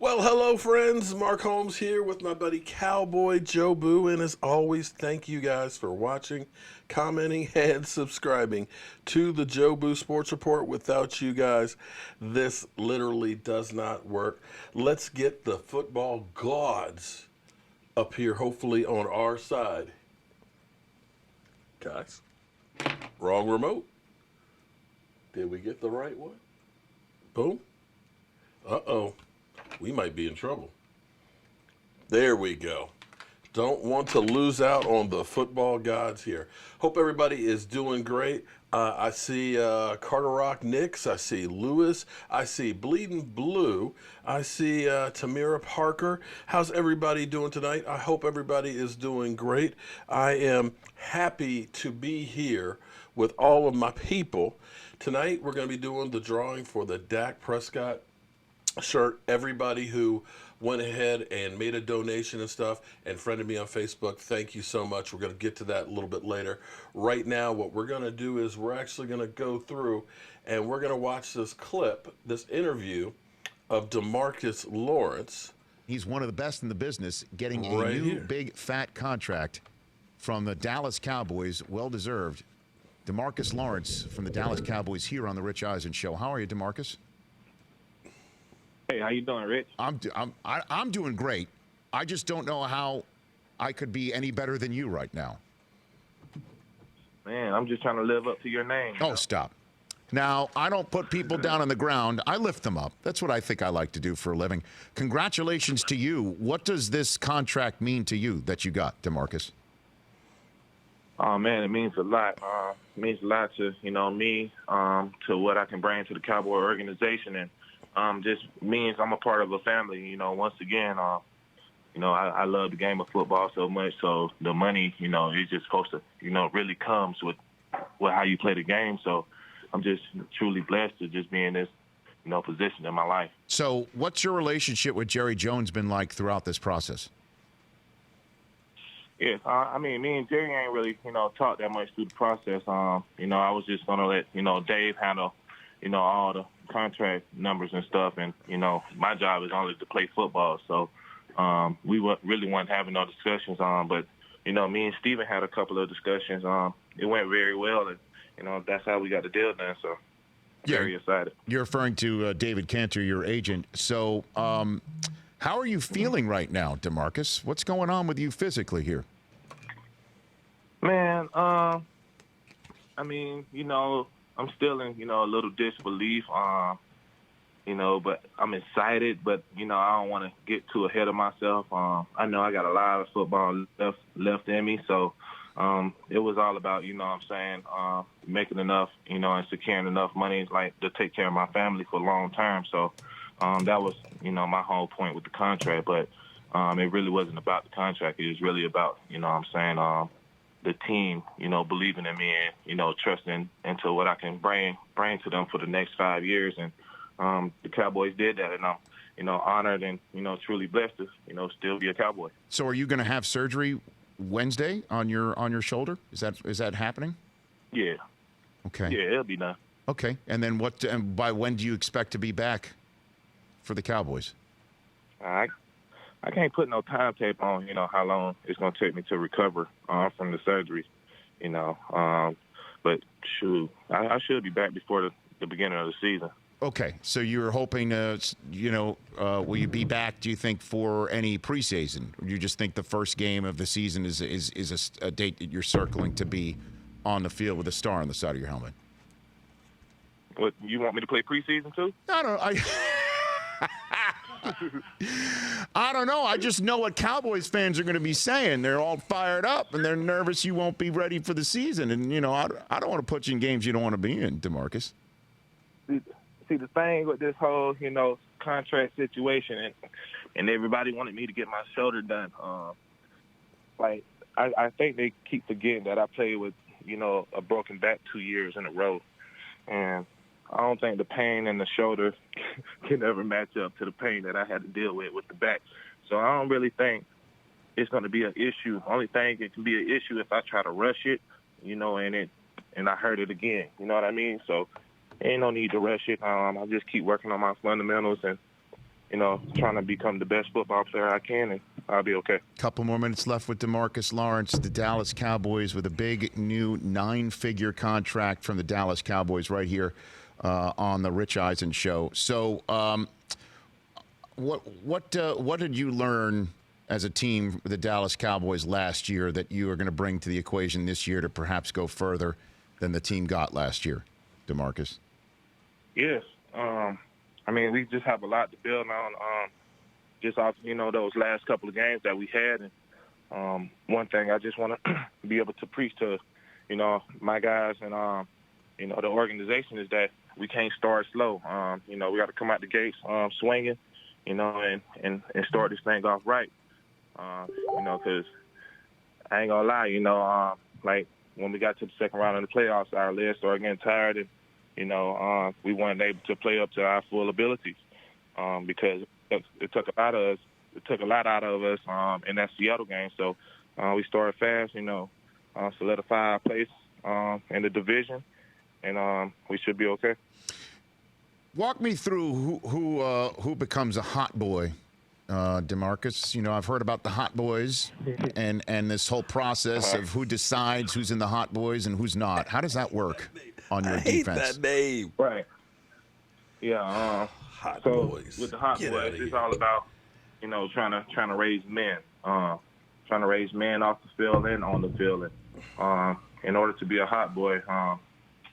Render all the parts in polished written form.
Well, hello, friends. Mark Holmes here with my buddy Cowboy Joe Boo. And as always, thank you guys for watching, commenting, and subscribing to the Joe Boo Sports Report. Without you guys, this literally does not work. Let's get the football gods up here, hopefully on our side. Guys, wrong remote. Did we get the right one? Boom. Uh-oh. We might be in trouble. There we go. Don't want to lose out on the football gods here. Hope everybody is doing great. I see Carter Rock Nix. I see Lewis. I see Bleeding Blue. I see Tamira Parker. How's everybody doing tonight? I hope everybody is doing great. I am happy to be here with all of my people. Tonight we're going to be doing the drawing for the Dak Prescott shirt. Everybody who went ahead and made a donation and stuff and friended me on Facebook, thank you so much. We're going to get to that a little bit later. Right now, what we're going to do is we're actually going to go through and we're going to watch this clip, this interview of DeMarcus Lawrence. He's one of the best in the business, getting a Right new here. big fat contract from the Dallas Cowboys. Well-deserved. DeMarcus Lawrence from the Dallas Cowboys here on the Rich Eisen Show. How are you, DeMarcus? Hey, how you doing, Rich? I'm doing great. I just don't know how I could be any better than you right now. Man, I'm just trying to live up to your name. Oh, stop. Now, I don't put people down on the ground. I lift them up. That's what I think I like to do for a living. Congratulations to you. What does this contract mean to you that you got, DeMarcus? Oh, man, it means a lot. It means a lot to, me, to what I can bring to the Cowboy organization. And just means I'm a part of a family. Once again, I love the game of football so much. So the money, it's just supposed to, really comes with how you play the game. So I'm just truly blessed to just be in this, position in my life. So what's your relationship with Jerry Jones been like throughout this process? Yes, me and Jerry ain't really, talked that much through the process. I was just going to let, Dave handle, all the contract numbers and stuff. And, my job is only to play football. So we really weren't having no discussions but, me and Steven had a couple of discussions. It went very well. And, that's how we got the deal done. So very excited. You're referring to David Cantor, your agent. So how are you feeling right now, DeMarcus? What's going on with you physically here? Man, I'm still in, a little disbelief, but I'm excited, but, I don't want to get too ahead of myself. I know I got a lot of football left in me, so it was all about, making enough, and securing enough money, to take care of my family for long term. So that was, my whole point with the contract, but it really wasn't about the contract. It was really about, the team, believing in me and, trusting into what I can bring to them for the next 5 years. And the Cowboys did that, and I'm, honored and, truly blessed to, still be a Cowboy. So are you going to have surgery Wednesday on your shoulder? Is that happening? Yeah. Okay. Yeah, it'll be done. Okay. And then and by when do you expect to be back for the Cowboys? I can't put no timetable on, how long it's going to take me to recover from the surgery, but shoot, I should be back before the beginning of the season. Okay, so you're hoping, will you be back, do you think, for any preseason? Or do you just think the first game of the season is a date that you're circling to be on the field with a star on the side of your helmet? What, you want me to play preseason too? I don't know. I just know what Cowboys fans are going to be saying. They're all fired up, and they're nervous you won't be ready for the season. And, I don't want to put you in games you don't want to be in, DeMarcus. See, the thing with this whole, contract situation, and everybody wanted me to get my shoulder done. I think they keep forgetting that I played with, a broken back 2 years in a row. And I don't think the pain in the shoulder can ever match up to the pain that I had to deal with the back. So I don't really think it's going to be an issue. Only thing it can be an issue if I try to rush it, and I hurt it again. You know what I mean? So ain't no need to rush it. I just keep working on my fundamentals and trying to become the best football player I can, and I'll be okay. Couple more minutes left with DeMarcus Lawrence, the Dallas Cowboys, with a big new 9-figure contract from the Dallas Cowboys right here on the Rich Eisen show. So, what did you learn as a team, the Dallas Cowboys, last year that you are going to bring to the equation this year to perhaps go further than the team got last year, DeMarcus? Yes. We just have a lot to build on. Just off, those last couple of games that we had. And one thing I just want to be able to preach to, my guys and, the organization is that we can't start slow. We got to come out the gates swinging, and start this thing off right. Because I ain't going to lie, like when we got to the second round of the playoffs, our legs started getting tired, and, we weren't able to play up to our full abilities because it took a lot out of us in that Seattle game. So we started fast, solidify our place in the division, and we should be okay. Walk me through who becomes a hot boy, DeMarcus. I've heard about the hot boys and this whole process of who decides who's in the hot boys and who's not. How does that work on your defense? I hate that name. Right. Yeah. Hot so boys. With the hot Get boys, it's all about, trying to raise men, trying to raise men off the field and on the field. And in order to be a hot boy,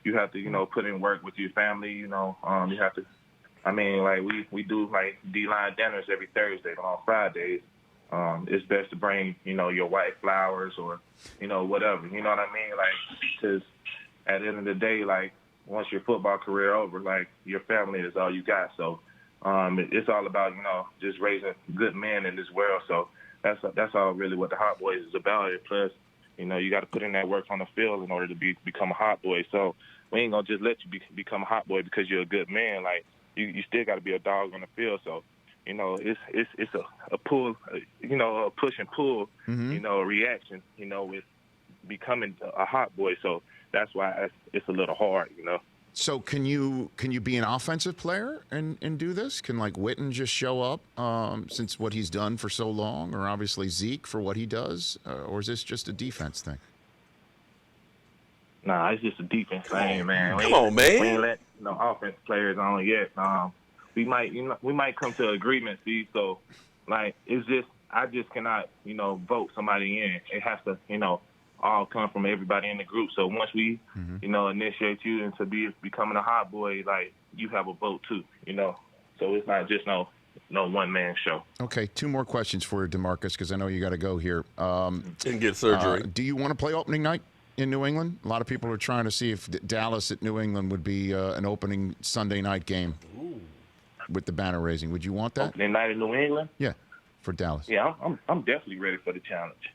you have to, put in work with your family. You have to. We do like D-line dinners every Thursday, but on Fridays, it's best to bring, your wife flowers or, whatever. You know what I mean? Like, because at the end of the day, like, once your football career over, like, your family is all you got. So it's all about, just raising good men in this world. So that's all really what the Hot Boys is about. And plus, you got to put in that work on the field in order to become a Hot Boy. So we ain't going to just let you become a Hot Boy because you're a good man. Like, you still got to be a dog on the field. So, it's a pull, a push and pull, a reaction, with becoming a Hot Boy. So that's why it's a little hard, So can you be an offensive player and do this? Can like Witten just show up since what he's done for so long, or obviously Zeke for what he does, or is this just a defense thing? Nah, it's just a defense thing, man. Come on, man. We ain't let no offense players on yet. We might come to agreement, see. So, like, it's just I just cannot, vote somebody in. It has to, all come from everybody in the group. So once we, initiate you into becoming a hot boy, like, you have a vote too, So it's not just no one-man show. Okay, 2 more questions for you, DeMarcus, because I know you got to go here. And get surgery. Do you want to play opening night in New England? A lot of people are trying to see if Dallas at New England would be an opening Sunday night game with the banner raising. Would you want that? Opening night in New England? Yeah, for Dallas. Yeah, I'm definitely ready for the challenge.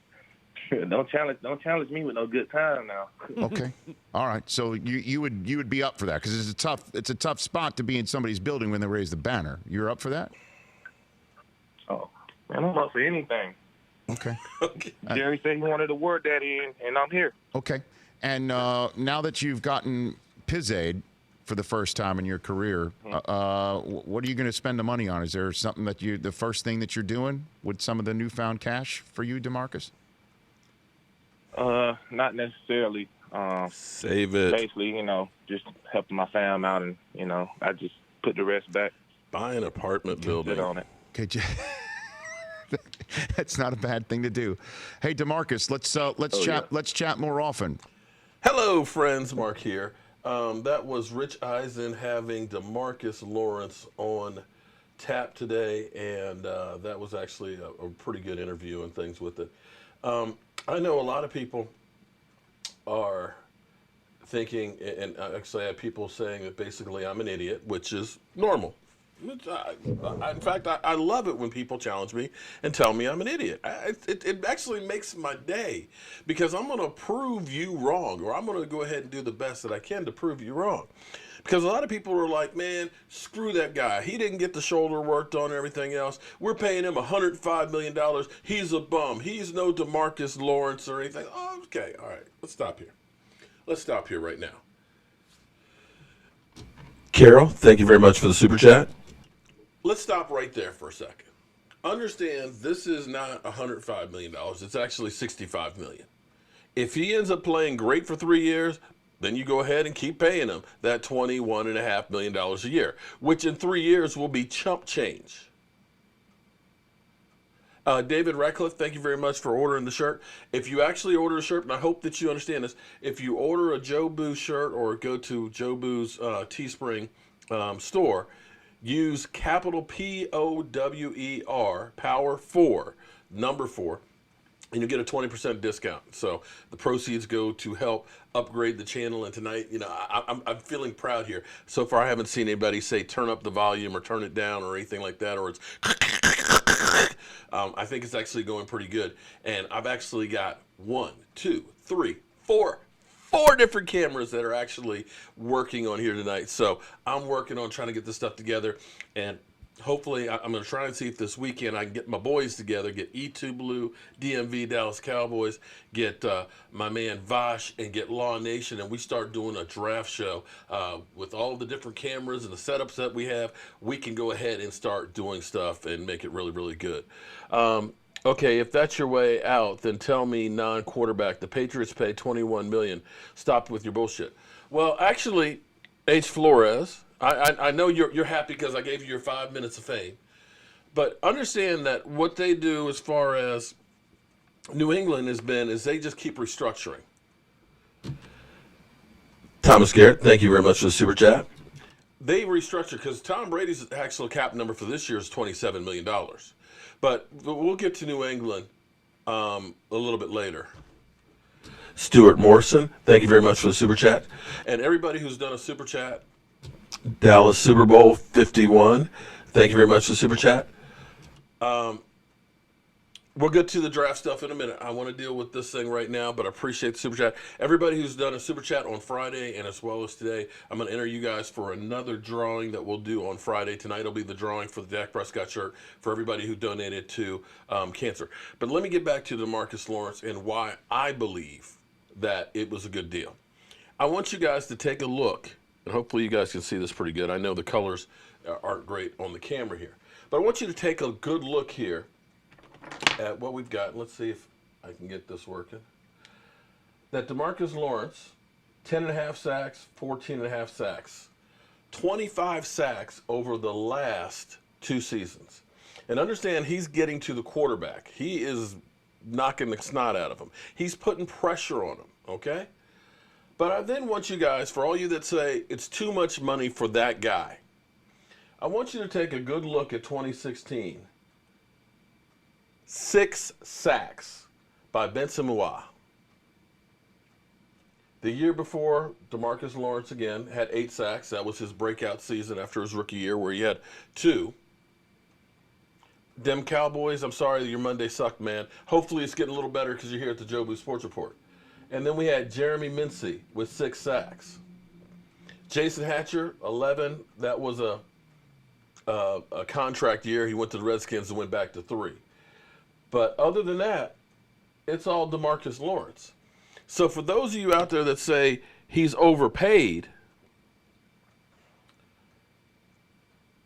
Don't challenge me with no good time now. Okay, all right. So you would be up for that because it's a tough spot to be in somebody's building when they raise the banner. You're up for that? Oh man, I'm up for anything. Okay. Jerry said he wanted a word daddy, and I'm here. Okay. And now that you've gotten Pizzade for the first time in your career, what are you going to spend the money on? Is there something that the first thing that you're doing with some of the newfound cash for you, DeMarcus? Not necessarily. Save it. Basically, just helping my fam out, and I just put the rest back. Buy an apartment building. On it. Okay. That's not a bad thing to do. Hey, DeMarcus, let's chat more often. Hello, friends. Mark here. That was Rich Eisen having DeMarcus Lawrence on tap today, and that was actually a pretty good interview and things with it. I know a lot of people are thinking, and actually I have people saying that basically I'm an idiot, which is normal. In fact, I love it when people challenge me and tell me I'm an idiot. It actually makes my day because I'm going to prove you wrong, or I'm going to go ahead and do the best that I can to prove you wrong. Because a lot of people are like, man, screw that guy. He didn't get the shoulder worked on and everything else. We're paying him $105 million. He's a bum. He's no DeMarcus Lawrence or anything. Oh, okay, all right. Let's stop here. Let's stop here right now. Carol, thank you very much for the super chat. let's stop right there for a second. Understand, this is not $105 million. It's actually $65 million. If he ends up playing great for 3 years, then you go ahead and keep paying him that $21.5 million a year, which in 3 years will be chump change. David Ratcliffe, thank you very much for ordering the shirt. If you actually order a shirt, and I hope that you understand this, if you order a Joe Boo shirt or go to Joe Boo's Teespring store, use capital POWER, power 4, number 4, and you get a 20% discount. So the proceeds go to help upgrade the channel. And tonight, you know, I'm feeling proud here. So far, I haven't seen anybody say turn up the volume or turn it down or anything like that, or it's I think it's actually going pretty good. And I've actually got 1, 2, 3, 4 different cameras that are actually working on here tonight. So I'm working on trying to get this stuff together, and hopefully I'm going to try and see if this weekend I can get my boys together, get E2 Blue, DMV Dallas Cowboys, get my man Vosh, and get Law Nation, and we start doing a draft show with all the different cameras and the setups that we have. We can go ahead and start doing stuff and make it really, really good. Okay, if that's your way out, then tell me non-quarterback. The Patriots pay $21 million. Stop with your bullshit. Well, actually, H. Flores, I know you're happy because I gave you your 5 minutes of fame, but understand that what they do as far as New England has been is they just keep restructuring. Thomas Garrett, thank you very much for the super chat. They restructure because Tom Brady's actual cap number for this year is $27 million. But we'll get to New England a little bit later. Stuart Morrison, thank you very much for the super chat. And everybody who's done a super chat, Dallas Super Bowl 51, thank you very much for the super chat. We'll get to the draft stuff in a minute. I want to deal with this thing right now, but I appreciate the super chat. Everybody who's done a super chat on Friday and as well as today, I'm going to enter you guys for another drawing that we'll do on Friday. Tonight will be the drawing for the Dak Prescott shirt for everybody who donated to cancer. But let me get back to DeMarcus Lawrence and why I believe that it was a good deal. I want you guys to take a look, and hopefully you guys can see this pretty good. I know the colors aren't great on the camera here, but I want you to take a good look here at what we've got. Let's see if I can get this working. That DeMarcus Lawrence, 10.5 sacks, 14.5 sacks, 25 sacks over the last 2 seasons. And understand, he's getting to the quarterback. He is knocking the snot out of him. He's putting pressure on him, okay? But I then want you guys, for all you that say it's too much money for that guy, I want you to take a good look at 2016. 6 sacks by Benson Moua. The year before, DeMarcus Lawrence again had 8 sacks. That was his breakout season after his rookie year where he had 2. Dem Cowboys, I'm sorry your Monday sucked, man. Hopefully it's getting a little better because you're here at the Joe Boo Sports Report. And then we had Jeremy Mincey with 6 sacks. Jason Hatcher, 11. That was a contract year. He went to the Redskins and went back to 3. But other than that, it's all DeMarcus Lawrence. So for those of you out there that say he's overpaid,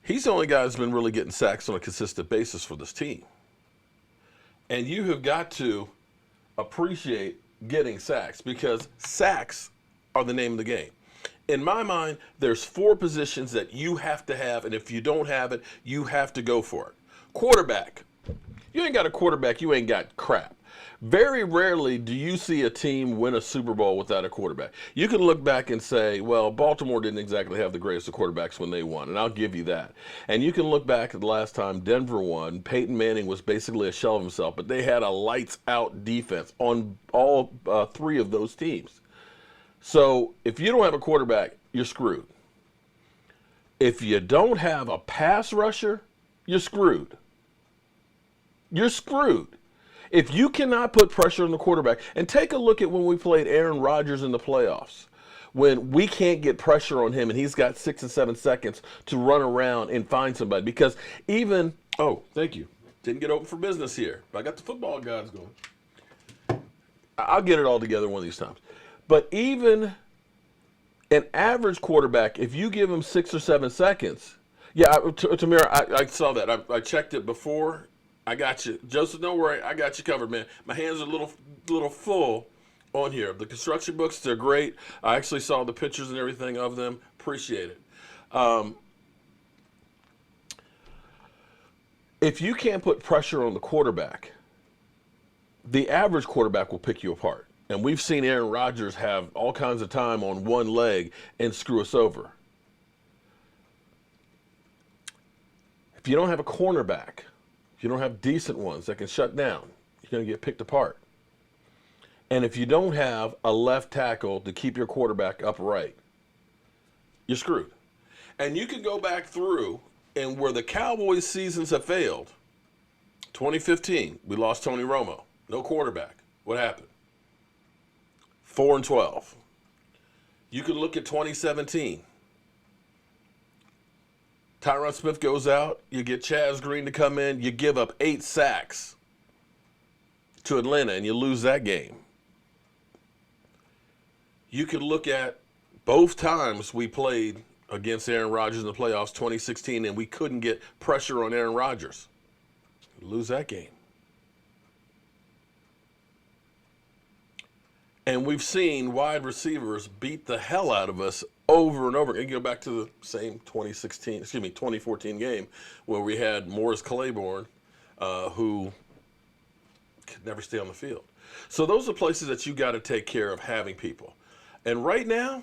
he's the only guy that's been really getting sacks on a consistent basis for this team. And you have got to appreciate getting sacks because sacks are the name of the game. In my mind, there's 4 positions that you have to have, and if you don't have it, you have to go for it. Quarterback. You ain't got a quarterback, you ain't got crap. Very rarely do you see a team win a Super Bowl without a quarterback. You can look back and say, well, Baltimore didn't exactly have the greatest of quarterbacks when they won, and I'll give you that. And you can look back at the last time Denver won. Peyton Manning was basically a shell of himself, but they had a lights-out defense on all 3 of those teams. So if you don't have a quarterback, you're screwed. If you don't have a pass rusher, you're screwed. You're screwed. If you cannot put pressure on the quarterback, and take a look at when we played Aaron Rodgers in the playoffs, when we can't get pressure on him and he's got 6 and 7 seconds to run around and find somebody. Because even, oh, thank you. Didn't get open for business here. I got the football guys going. I'll get it all together one of these times. But even an average quarterback, if you give him 6 or 7 seconds, Yeah, Tamira, I saw that. I checked it before. I got you, Joseph. Don't worry, I got you covered, man. My hands are a little full on here. The construction books, they're great. I actually saw the pictures and everything of them. Appreciate it. If you can't put pressure on the quarterback, the average quarterback will pick you apart. And we've seen Aaron Rodgers have all kinds of time on one leg and screw us over. If you don't have a cornerback, if you don't have decent ones that can shut down, you're going to get picked apart. And if you don't have a left tackle to keep your quarterback upright, you're screwed. And you can go back through, and where the Cowboys' seasons have failed, 2015, we lost Tony Romo. No quarterback. What happened? 4-12. You can look at 2017. Tyron Smith goes out. You get Chaz Green to come in. You give up 8 sacks to Atlanta, and you lose that game. You could look at both times we played against Aaron Rodgers in the playoffs, 2016, and we couldn't get pressure on Aaron Rodgers. Lose that game. And we've seen wide receivers beat the hell out of us over and over. And go back to the same 2014 game where we had Morris Claiborne, who could never stay on the field. So those are places that you got to take care of having people. And right now,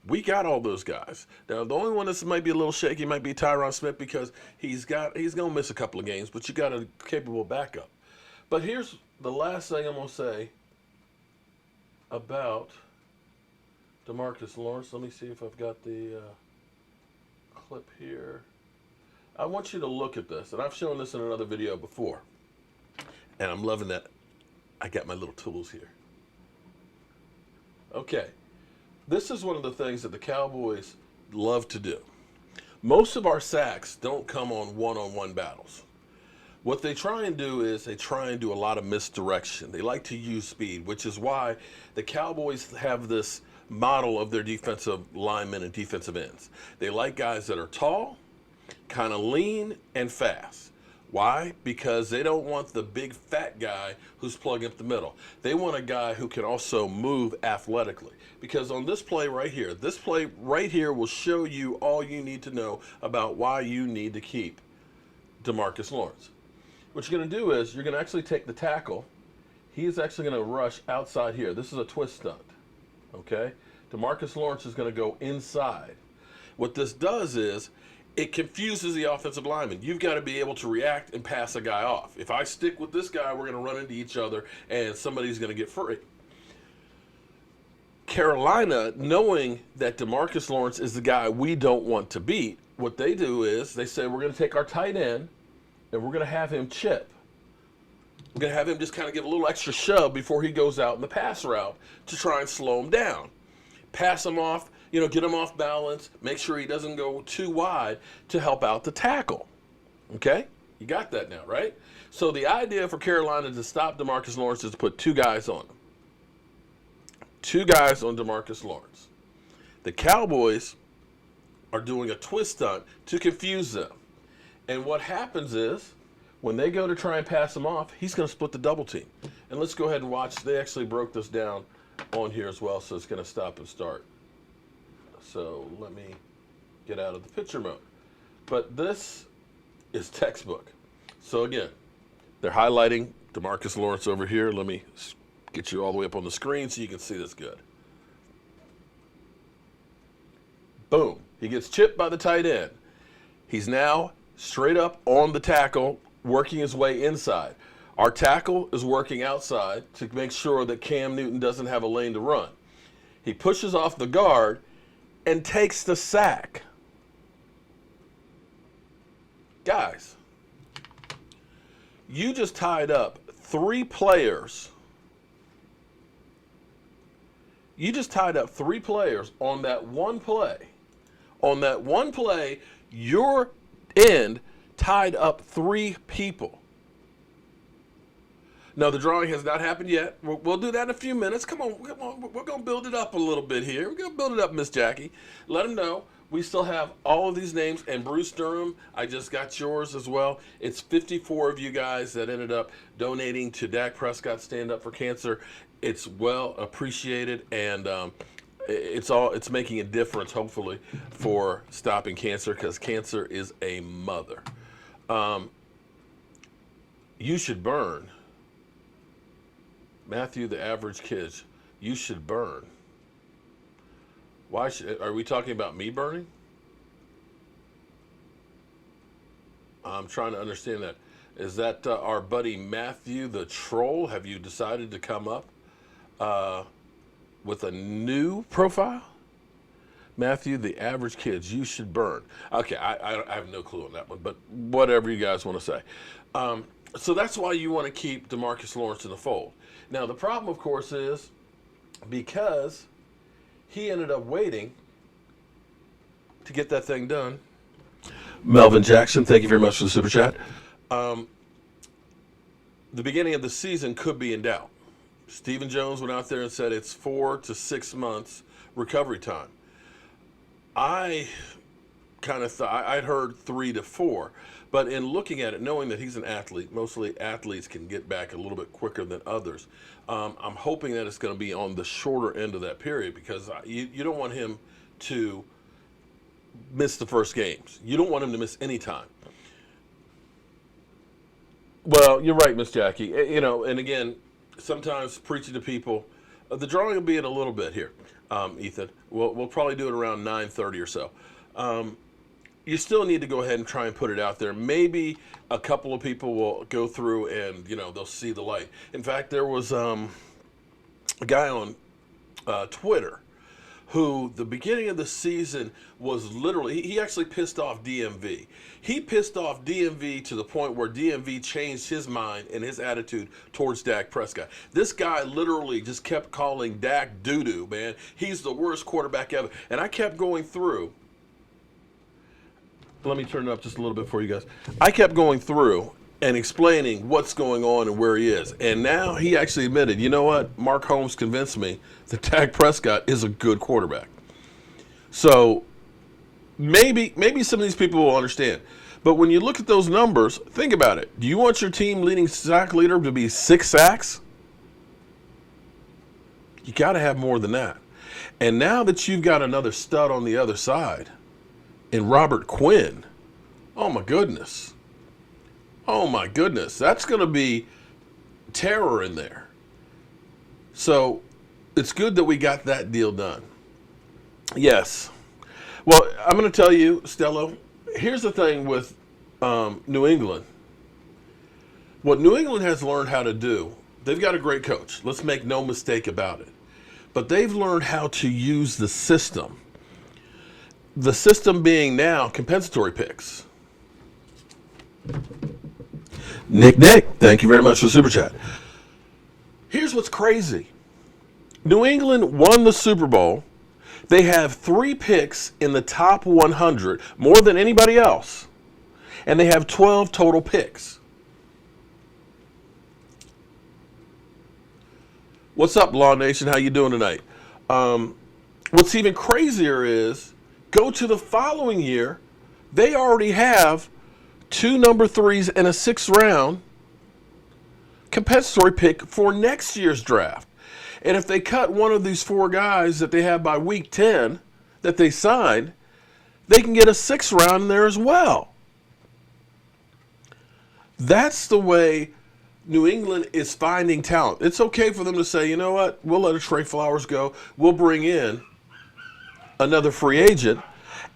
we got all those guys. Now, the only one that might be a little shaky might be Tyron Smith because he's going to miss a couple of games, but you got a capable backup. But here's the last thing I'm going to say about DeMarcus Lawrence. Let me see if I've got the clip here. I want you to look at this, and I've shown this in another video before, and I'm loving that I got my little tools here. Okay, this is one of the things that the Cowboys love to do. Most of our sacks don't come on one-on-one battles. What they try and do is they try and do a lot of misdirection. They like to use speed, which is why the Cowboys have this model of their defensive linemen and defensive ends. They like guys that are tall, kind of lean, and fast. Why? Because they don't want the big fat guy who's plugging up the middle. They want a guy who can also move athletically. Because on this play right here will show you all you need to know about why you need to keep DeMarcus Lawrence. What you're going to do is you're going to actually take the tackle. He's actually going to rush outside here. This is a twist stunt, okay? DeMarcus Lawrence is going to go inside. What this does is it confuses the offensive lineman. You've got to be able to react and pass a guy off. If I stick with this guy, we're going to run into each other, and somebody's going to get free. Carolina, knowing that DeMarcus Lawrence is the guy we don't want to beat, what they do is they say we're going to take our tight end, and we're going to have him chip. We're going to have him just kind of give a little extra shove before he goes out in the pass route to try and slow him down. Pass him off, get him off balance, make sure he doesn't go too wide to help out the tackle. Okay? You got that now, right? So the idea for Carolina to stop DeMarcus Lawrence is to put 2 guys on him. 2 guys on DeMarcus Lawrence. The Cowboys are doing a twist stunt to confuse them. And what happens is, when they go to try and pass him off, he's going to split the double team. And let's go ahead and watch. They actually broke this down on here as well, so it's going to stop and start. So let me get out of the picture mode. But this is textbook. So again, they're highlighting DeMarcus Lawrence over here. Let me get you all the way up on the screen so you can see this good. Boom. He gets chipped by the tight end. He's now straight up on the tackle, working his way inside. Our tackle is working outside to make sure that Cam Newton doesn't have a lane to run. He pushes off the guard and takes the sack. Guys, you just tied up 3 players. You just tied up 3 players on that one play. On that one play, your end tied up 3 people. No, the drawing has not happened yet. We'll do that in a few minutes. Come on. We're going to build it up a little bit here. We're going to build it up, Miss Jackie. Let them know We still have all of these names, and Bruce Durham, I just got yours as well. It's 54 of you guys that ended up donating to Dak Prescott Stand Up for Cancer. It's well appreciated, and it's making a difference, hopefully, for stopping cancer, because cancer is a mother. You should burn. Matthew, the average kid, you should burn. Are we talking about me burning? I'm trying to understand that. Is that our buddy Matthew the troll? Have you decided to come up with a new profile? Matthew, the average kids, you should burn. Okay, I have no clue on that one, but whatever you guys want to say. So that's why you want to keep DeMarcus Lawrence in the fold. Now, the problem, of course, is because he ended up waiting to get that thing done. Melvin Jackson, thank you very much for the super chat. The beginning of the season could be in doubt. Stephen Jones went out there and said it's 4 to 6 months recovery time. I kind of thought, I'd heard 3 to 4, but in looking at it, knowing that he's an athlete, mostly athletes can get back a little bit quicker than others. I'm hoping that it's going to be on the shorter end of that period, because you don't want him to miss the first games. You don't want him to miss any time. Well, you're right, Miss Jackie. And again, sometimes preaching to people, the drawing will be in a little bit here, Ethan. We'll probably do it around 9:30 or so. You still need to go ahead and try and put it out there. Maybe a couple of people will go through and, they'll see the light. In fact, there was a guy on Twitter who the beginning of the season was literally, he actually pissed off DMV. He pissed off DMV to the point where DMV changed his mind and his attitude towards Dak Prescott. This guy literally just kept calling Dak doo-doo, man. He's the worst quarterback ever. And I kept going through. Let me turn it up just a little bit for you guys. I kept going through and explaining what's going on and where he is. And now he actually admitted, you know what? Mark Holmes convinced me that Dak Prescott is a good quarterback. So maybe some of these people will understand. But when you look at those numbers, think about it. Do you want your team leading sack leader to be 6 sacks? You got to have more than that. And now that you've got another stud on the other side, in Robert Quinn, oh my goodness. Oh my goodness. That's going to be terror in there. So it's good that we got that deal done. Yes. Well, I'm going to tell you, Stello, here's the thing with New England. What New England has learned how to do, they've got a great coach. Let's make no mistake about it. But they've learned how to use the system. The system being now compensatory picks. Nick, thank you very much for the super chat. Here's what's crazy. New England won the Super Bowl. They have 3 picks in the top 100, more than anybody else. And they have 12 total picks. What's up, Law Nation? How you doing tonight? What's even crazier is, go to the following year, they already have 2 number 3s and a 6th round compensatory pick for next year's draft. And if they cut one of these 4 guys that they have by week 10 that they signed, they can get a 6th round in there as well. That's the way New England is finding talent. It's okay for them to say, you know what, we'll let a Trey Flowers go. We'll bring in another free agent.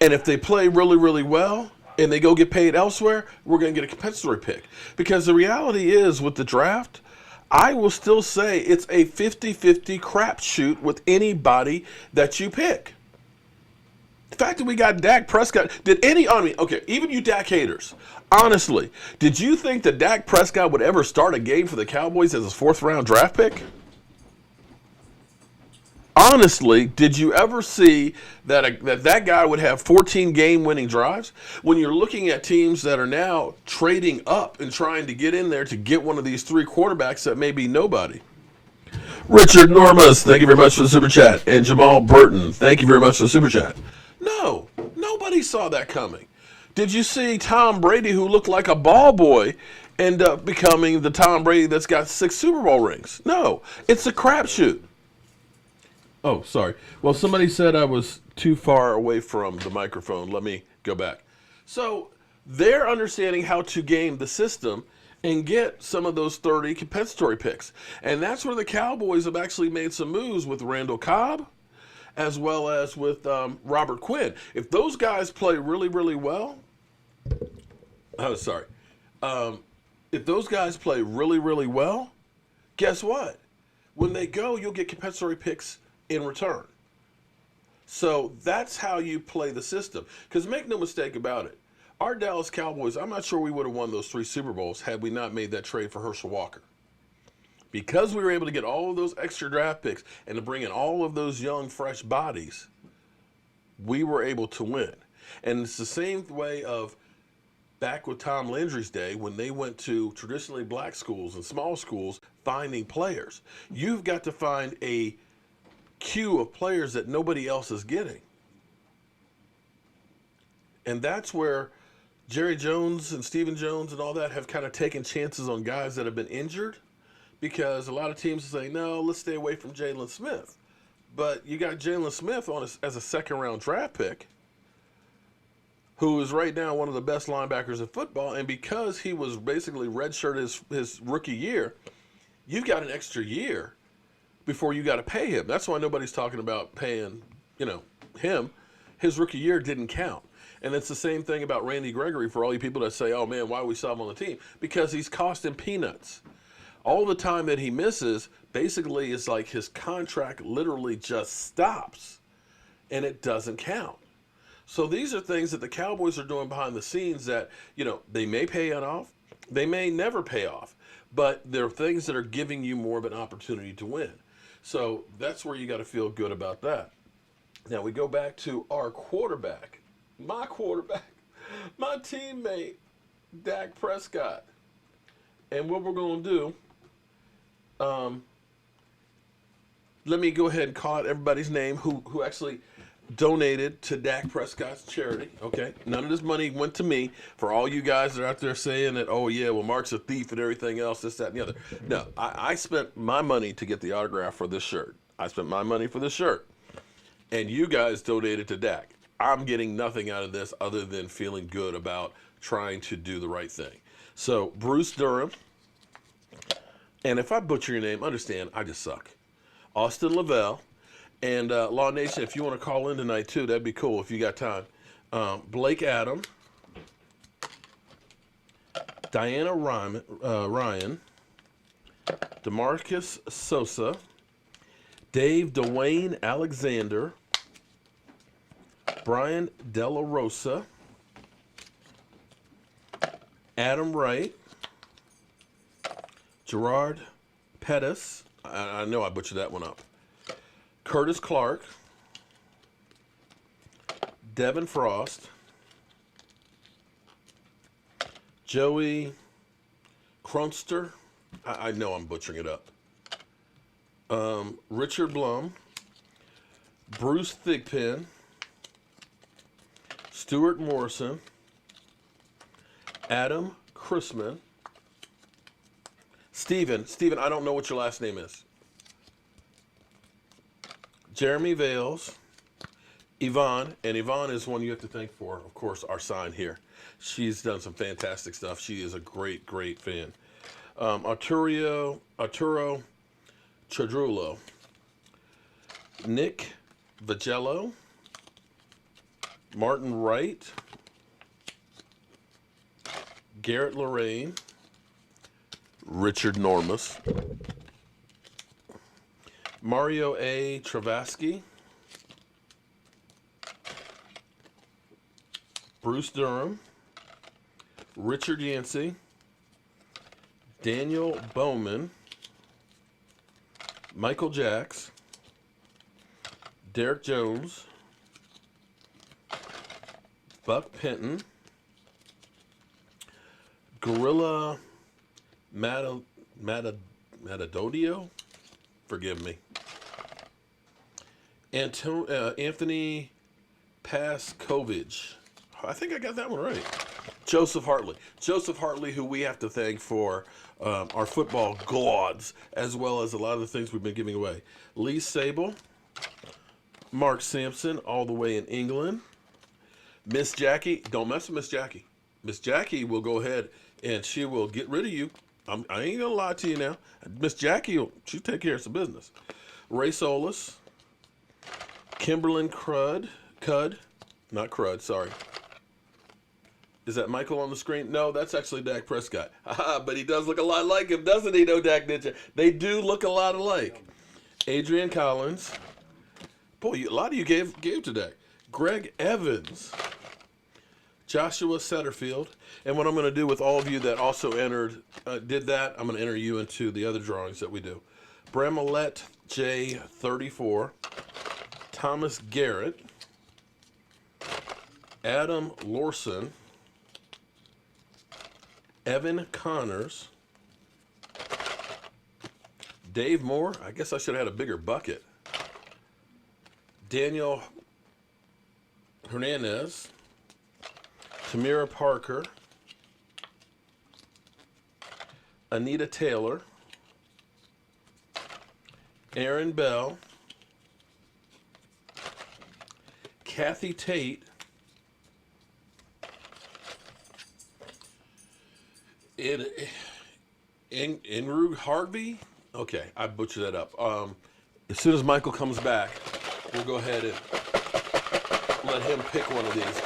And if they play really, really well and they go get paid elsewhere, we're going to get a compensatory pick. Because the reality is, with the draft, I will still say it's a 50-50 crapshoot with anybody that you pick. The fact that we got Dak Prescott, even you Dak haters, honestly, did you think that Dak Prescott would ever start a game for the Cowboys as his 4th round draft pick? Honestly, did you ever see that guy would have 14 game-winning drives? When you're looking at teams that are now trading up and trying to get in there to get one of these 3 quarterbacks that may be nobody. Richard Normas, thank you very much for the super chat. And Jamal Burton, thank you very much for the super chat. No, Nobody saw that coming. Did you see Tom Brady, who looked like a ball boy, end up becoming the Tom Brady that's got 6 Super Bowl rings? No, it's a crapshoot. Oh, sorry. Well, somebody said I was too far away from the microphone. Let me go back. So they're understanding how to game the system and get some of those 30 compensatory picks. And that's where the Cowboys have actually made some moves with Randall Cobb as well as with Robert Quinn. If those guys play really, really well, if those guys play really, really well, guess what? When they go, you'll get compensatory picks in return. So that's how you play the system. Because make no mistake about it, our Dallas Cowboys, I'm not sure we would have won those 3 Super Bowls had we not made that trade for Herschel Walker. Because we were able to get all of those extra draft picks and to bring in all of those young, fresh bodies, we were able to win. And it's the same way of back with Tom Landry's day when they went to traditionally black schools and small schools finding players. You've got to find a queue of players that nobody else is getting. And that's where Jerry Jones and Stephen Jones and all that have kind of taken chances on guys that have been injured, because a lot of teams say, no, let's stay away from Jalen Smith. But you got Jalen Smith as a second-round draft pick, who is right now one of the best linebackers in football, and because he was basically redshirted his rookie year, you've got an extra year before you got to pay him. That's why nobody's talking about paying, him. His rookie year didn't count. And it's the same thing about Randy Gregory for all you people that say, oh, man, why we sell him on the team? Because he's costing peanuts. All the time that he misses, basically, is like his contract literally just stops, and it doesn't count. So these are things that the Cowboys are doing behind the scenes that, they may pay it off, they may never pay off, but they're things that are giving you more of an opportunity to win. So that's where you got to feel good about that. Now we go back to our quarterback, my teammate, Dak Prescott. And what we're going to do, let me go ahead and call out everybody's name who actually donated to Dak Prescott's charity, okay? None of this money went to me. For all you guys that are out there saying that, oh, yeah, well, Mark's a thief and everything else, this, that, and the other. No, I spent my money to get the autograph for this shirt. I spent my money for this shirt. And you guys donated to Dak. I'm getting nothing out of this other than feeling good about trying to do the right thing. So, Bruce Durham, and if I butcher your name, understand, I just suck. Austin Lavelle, and Law Nation, if you want to call in tonight too, that'd be cool if you got time. Blake Adam, Diana Ryan, DeMarcus Sosa, Dave Dwayne Alexander, Brian Della Rosa, Adam Wright, Gerard Pettis, I know I butchered that one up, Curtis Clark, Devin Frost, Joey Cronster, I know I'm butchering it up, Richard Blum, Bruce Thigpen, Stuart Morrison, Adam Chrisman, Steven, I don't know what your last name is, Jeremy Vales, Yvonne, and Yvonne is one you have to thank for, of course, our sign here. She's done some fantastic stuff. She is a great, great fan. Arturo Chodrulo, Nick Vagello, Martin Wright, Garrett Lorraine, Richard Normus, Mario A. Travasky, Bruce Durham, Richard Yancey, Daniel Bowman, Michael Jacks, Derek Jones, Buck Penton, Gorilla Matadodio, forgive me, Anthony Paskovich, I think I got that one right. Joseph Hartley. Joseph Hartley, who we have to thank for our football gods, as well as a lot of the things we've been giving away. Lee Sable. Mark Sampson, all the way in England. Miss Jackie. Don't mess with Miss Jackie. Miss Jackie will go ahead and she will get rid of you. I ain't going to lie to you now. Miss Jackie, she'll take care of some business. Ray Solis. Kimberlyn Cud. Not Crud, sorry. Is that Michael on the screen? No, that's actually Dak Prescott. But he does look a lot like him, doesn't he, no, Dak Ninja? They do look a lot alike. Adrian Collins. Boy, a lot of you gave to Dak. Greg Evans. Joshua Setterfield. And what I'm going to do with all of you that also did that, I'm going to enter you into the other drawings that we do. Bramolette J34. Thomas Garrett. Adam Lorson. Evan Connors. Dave Moore. I guess I should have had a bigger bucket. Daniel Hernandez. Tamira Parker. Anita Taylor. Aaron Bell. Kathy Tate. Inru Harvey. Okay, I butchered that up. As soon as Michael comes back, we'll go ahead and let him pick one of these.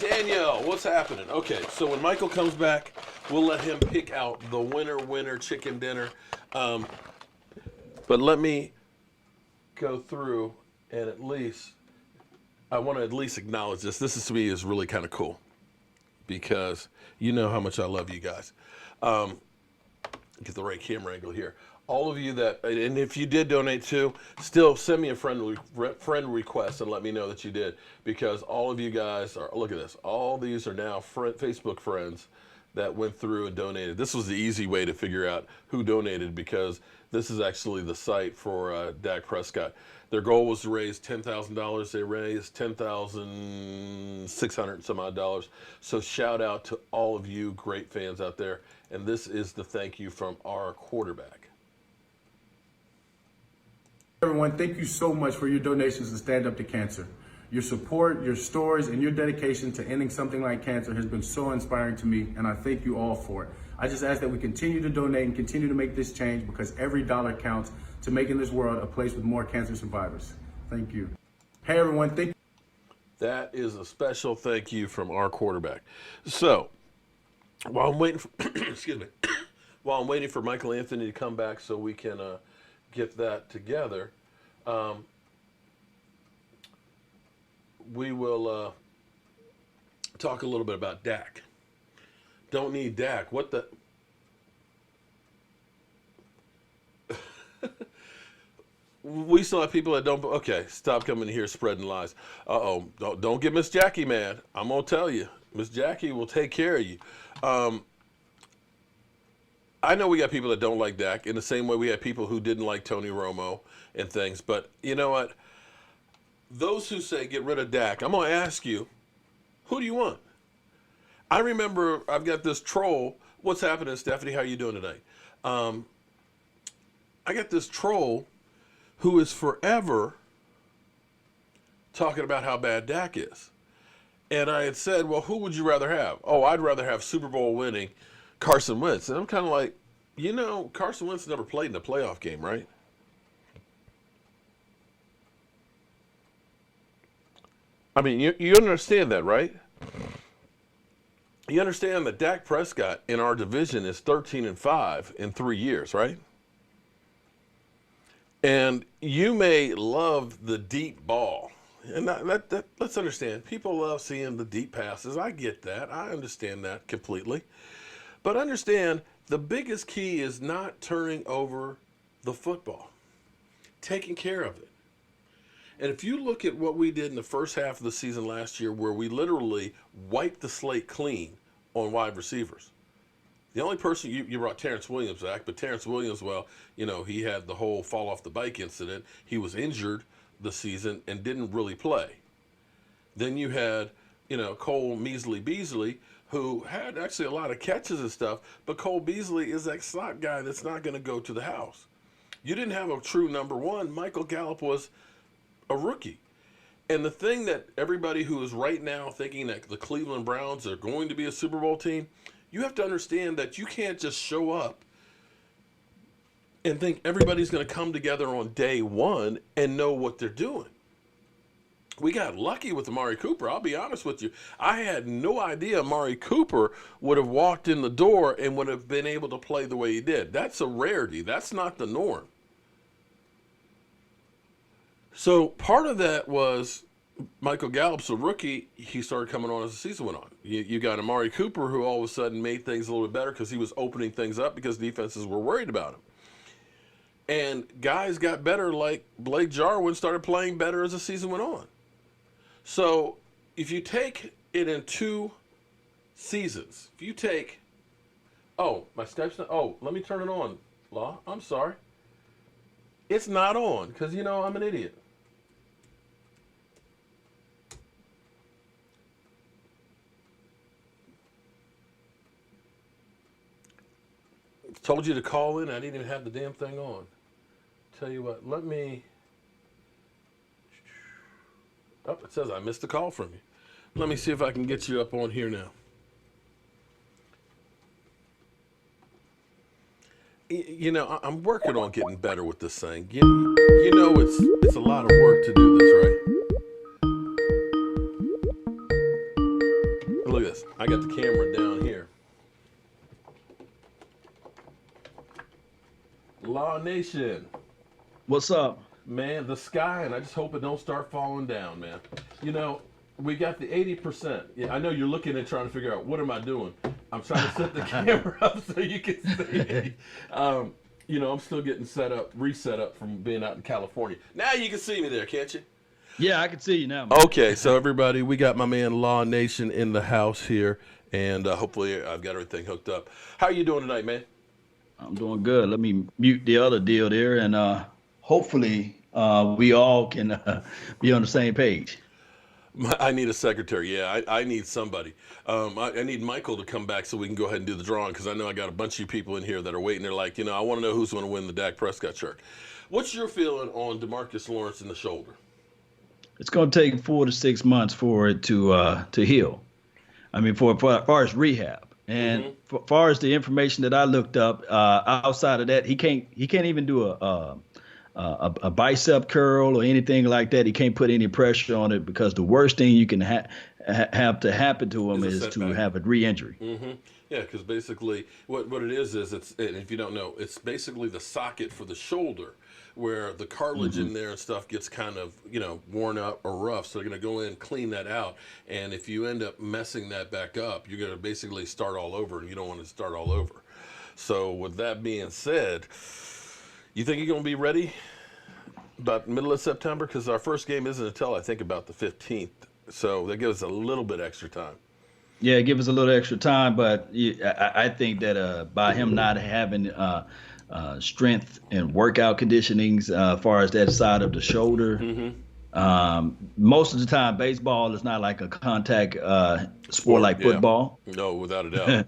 Danielle, what's happening? Okay, so when Michael comes back, we'll let him pick out the winner chicken dinner. But let me go through and at least, I want to at least acknowledge this. This is, to me, is really kind of cool because you know how much I love you guys. Get the right camera angle here. All of you that, and if you did donate too, still send me a friend request and let me know that you did, because all of you guys are, look at this, all these are now Facebook friends that went through and donated. This was the easy way to figure out who donated, because this is actually the site for Dak Prescott. Their goal was to raise $10,000. They raised $10,600 and some odd dollars. So shout out to all of you great fans out there. And this is the thank you from our quarterback. Everyone, thank you so much for your donations to Stand Up to Cancer. Your support, your stories, and your dedication to ending something like cancer has been so inspiring to me, and I thank you all for it. I just ask that we continue to donate and continue to make this change, because every dollar counts to making this world a place with more cancer survivors. Thank you. Hey everyone, thank you. That is a special thank you from our quarterback. So, while I'm waiting for, excuse me, while I'm waiting for Michael Anthony to come back so we can get that together, we will talk a little bit about Dak. Don't need Dak. What the? We still have people that don't. Okay, stop coming here spreading lies. Uh-oh. Don't get Miss Jackie mad. I'm going to tell you. Miss Jackie will take care of you. I know we got people that don't like Dak, in the same way we had people who didn't like Tony Romo and things. But you know what? Those who say get rid of Dak, I'm going to ask you, who do you want? I remember I've got this troll. What's happening, Stephanie? How are you doing tonight? I got this troll who is forever talking about how bad Dak is. And I had said, well, who would you rather have? Oh, I'd rather have Super Bowl winning Carson Wentz. And I'm kind of like, you know, Carson Wentz never played in a playoff game, right? I mean, you understand that, right? You understand that Dak Prescott in our division is 13-5 in 3 years, right? And you may love the deep ball. And let's understand, people love seeing the deep passes. I get that. I understand that completely. But understand, the biggest key is not turning over the football, taking care of it. And if you look at what we did in the first half of the season last year, where we literally wiped the slate clean on wide receivers. The only person, you brought Terrence Williams back, but Terrence Williams, well, you know, he had the whole fall off the bike incident. He was injured the season and didn't really play. Then you had, Cole Beasley, who had actually a lot of catches and stuff, but Cole Beasley is that slot guy that's not going to go to the house. You didn't have a true number one. Michael Gallup was a rookie. And the thing that everybody who is right now thinking that the Cleveland Browns are going to be a Super Bowl team, you have to understand that you can't just show up and think everybody's going to come together on day one and know what they're doing. We got lucky with Amari Cooper. I'll be honest with you. I had no idea Amari Cooper would have walked in the door and would have been able to play the way he did. That's a rarity. That's not the norm. So part of that was Michael Gallup's a rookie. He started coming on as the season went on. You got Amari Cooper, who all of a sudden made things a little bit better because he was opening things up because defenses were worried about him. And guys got better, like Blake Jarwin started playing better as the season went on. So if you take it in 2 seasons, if you take, my Skype's not, let me turn it on, Law. I'm sorry. It's not on because, I'm an idiot. Told you to call in. I didn't even have the damn thing on. Tell you what, let me. Oh, it says I missed a call from you. Let me see if I can get you up on here now. I'm working on getting better with this thing. It's a lot of work to do this, right? Look at this. I got the camera down here. Law Nation. What's up? Man, the sky, and I just hope it don't start falling down, man. We got the 80%. Yeah, I know you're looking and trying to figure out, what am I doing? I'm trying to set the camera up so you can see. I'm still getting reset up from being out in California. Now you can see me there, can't you? Yeah, I can see you now, man. Okay, so everybody, we got my man Law Nation in the house here, and hopefully I've got everything hooked up. How are you doing tonight, man? I'm doing good. Let me mute the other deal there, and hopefully we all can be on the same page. I need a secretary. Yeah, I need somebody. I need Michael to come back so we can go ahead and do the drawing, because I know I got a bunch of people in here that are waiting. They're like, I want to know who's going to win the Dak Prescott shirt. What's your feeling on DeMarcus Lawrence in the shoulder? It's going to take 4 to 6 months for it to heal. I mean, for as far as rehab. And as far as the information that I looked up, outside of that, he can't even do a bicep curl or anything like that. He can't put any pressure on it, because the worst thing you can have to happen to him is to have a re-injury. Mm-hmm. Yeah, because basically what it is it's, and if you don't know, it's basically the socket for the shoulder, where the cartilage in there and stuff gets kind of, worn up or rough. So they're going to go in, clean that out. And if you end up messing that back up, you're going to basically start all over, and you don't want to start all over. So with that being said, you think you're going to be ready about middle of September? Because our first game isn't until, I think, about the 15th. So that gives us a little bit extra time. Yeah, give us a little extra time. But I think that by him not having strength and workout conditionings as far as that side of the shoulder, most of the time, baseball is not like a contact sport like football. No, without a doubt.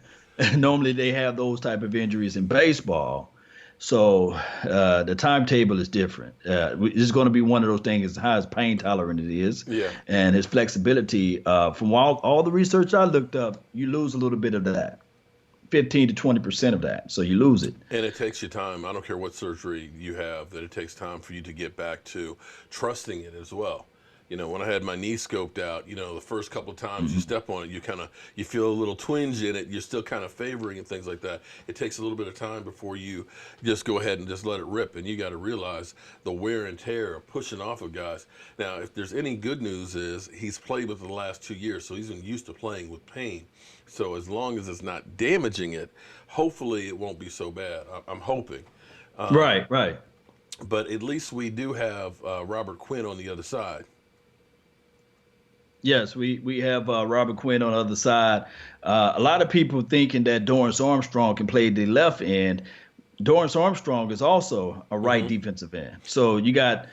Normally they have those type of injuries in baseball. So the timetable is different. It's going to be one of those things, as high as pain tolerant it is. Yeah. And his flexibility, from all the research I looked up, you lose a little bit of that, 15 to 20% of that. So you lose it. And it takes you time. I don't care what surgery you have, that it takes time for you to get back to trusting it as well. When I had my knee scoped out, the first couple of times you step on it, you feel a little twinge in it. You're still kind of favoring and things like that. It takes a little bit of time before you just go ahead and just let it rip. And you got to realize the wear and tear of pushing off of guys. Now, if there's any good news, is he's played with it the last 2 years, so he's been used to playing with pain. So as long as it's not damaging it, hopefully it won't be so bad. I'm hoping. Right. But at least we do have Robert Quinn on the other side. Yes, we have Robert Quinn on the other side. A lot of people thinking that Dorrance Armstrong can play the left end. Dorrance Armstrong is also a right defensive end. So you got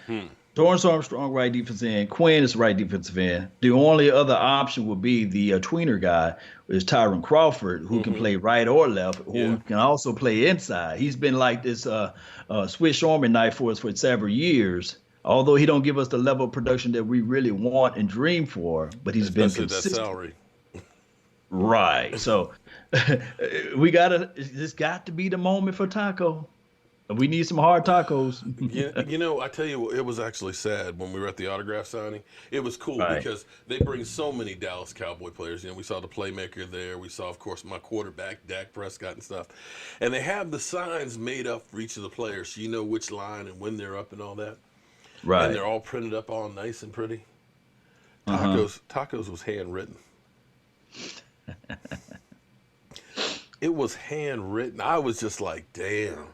Torrance Armstrong, right defensive end. Quinn is right defensive end. The only other option would be the tweener guy, is Tyron Crawford, who can play right or left, who can also play inside. He's been like this Swiss Army knife for us for several years. Although he don't give us the level of production that we really want and dream for, but he's been consistent. That salary. Right. So it's got to be the moment for Taco. We need some hard tacos. I tell you, it was actually sad when we were at the autograph signing. It was cool because they bring so many Dallas Cowboy players. We saw the playmaker there. We saw, of course, my quarterback, Dak Prescott and stuff. And they have the signs made up for each of the players, so you know which line and when they're up and all that. Right. And they're all printed up all nice and pretty. Tacos was handwritten. It was handwritten. I was just like, damn.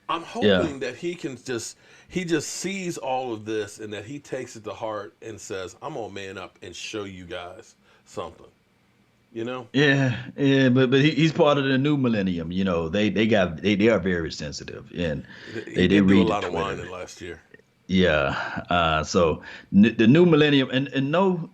I'm hoping that he just sees all of this and that he takes it to heart and says, I'm gonna man up and show you guys something. Yeah, but he's part of the new millennium. They are very sensitive, and they do read a lot of Twitter. whining last year. Yeah. So the new millennium, and no,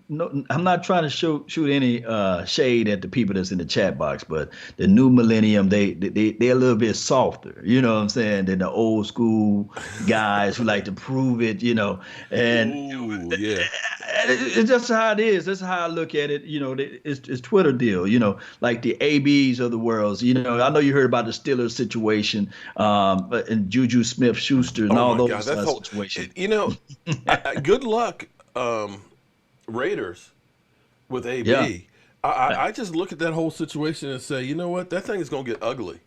I'm not trying to shoot any shade at the people that's in the chat box, but the new millennium, they're a little bit softer, you know what I'm saying, than the old school guys who like to prove it, and Ooh, yeah. It's just how it is. That's how I look at it. It's Twitter deal, like the ABs of the world. I know you heard about the Steelers situation, and Juju Smith-Schuster and all those situations. Good luck, Raiders, with AB. Yeah. I just look at that whole situation and say, you know what, that thing is going to get ugly.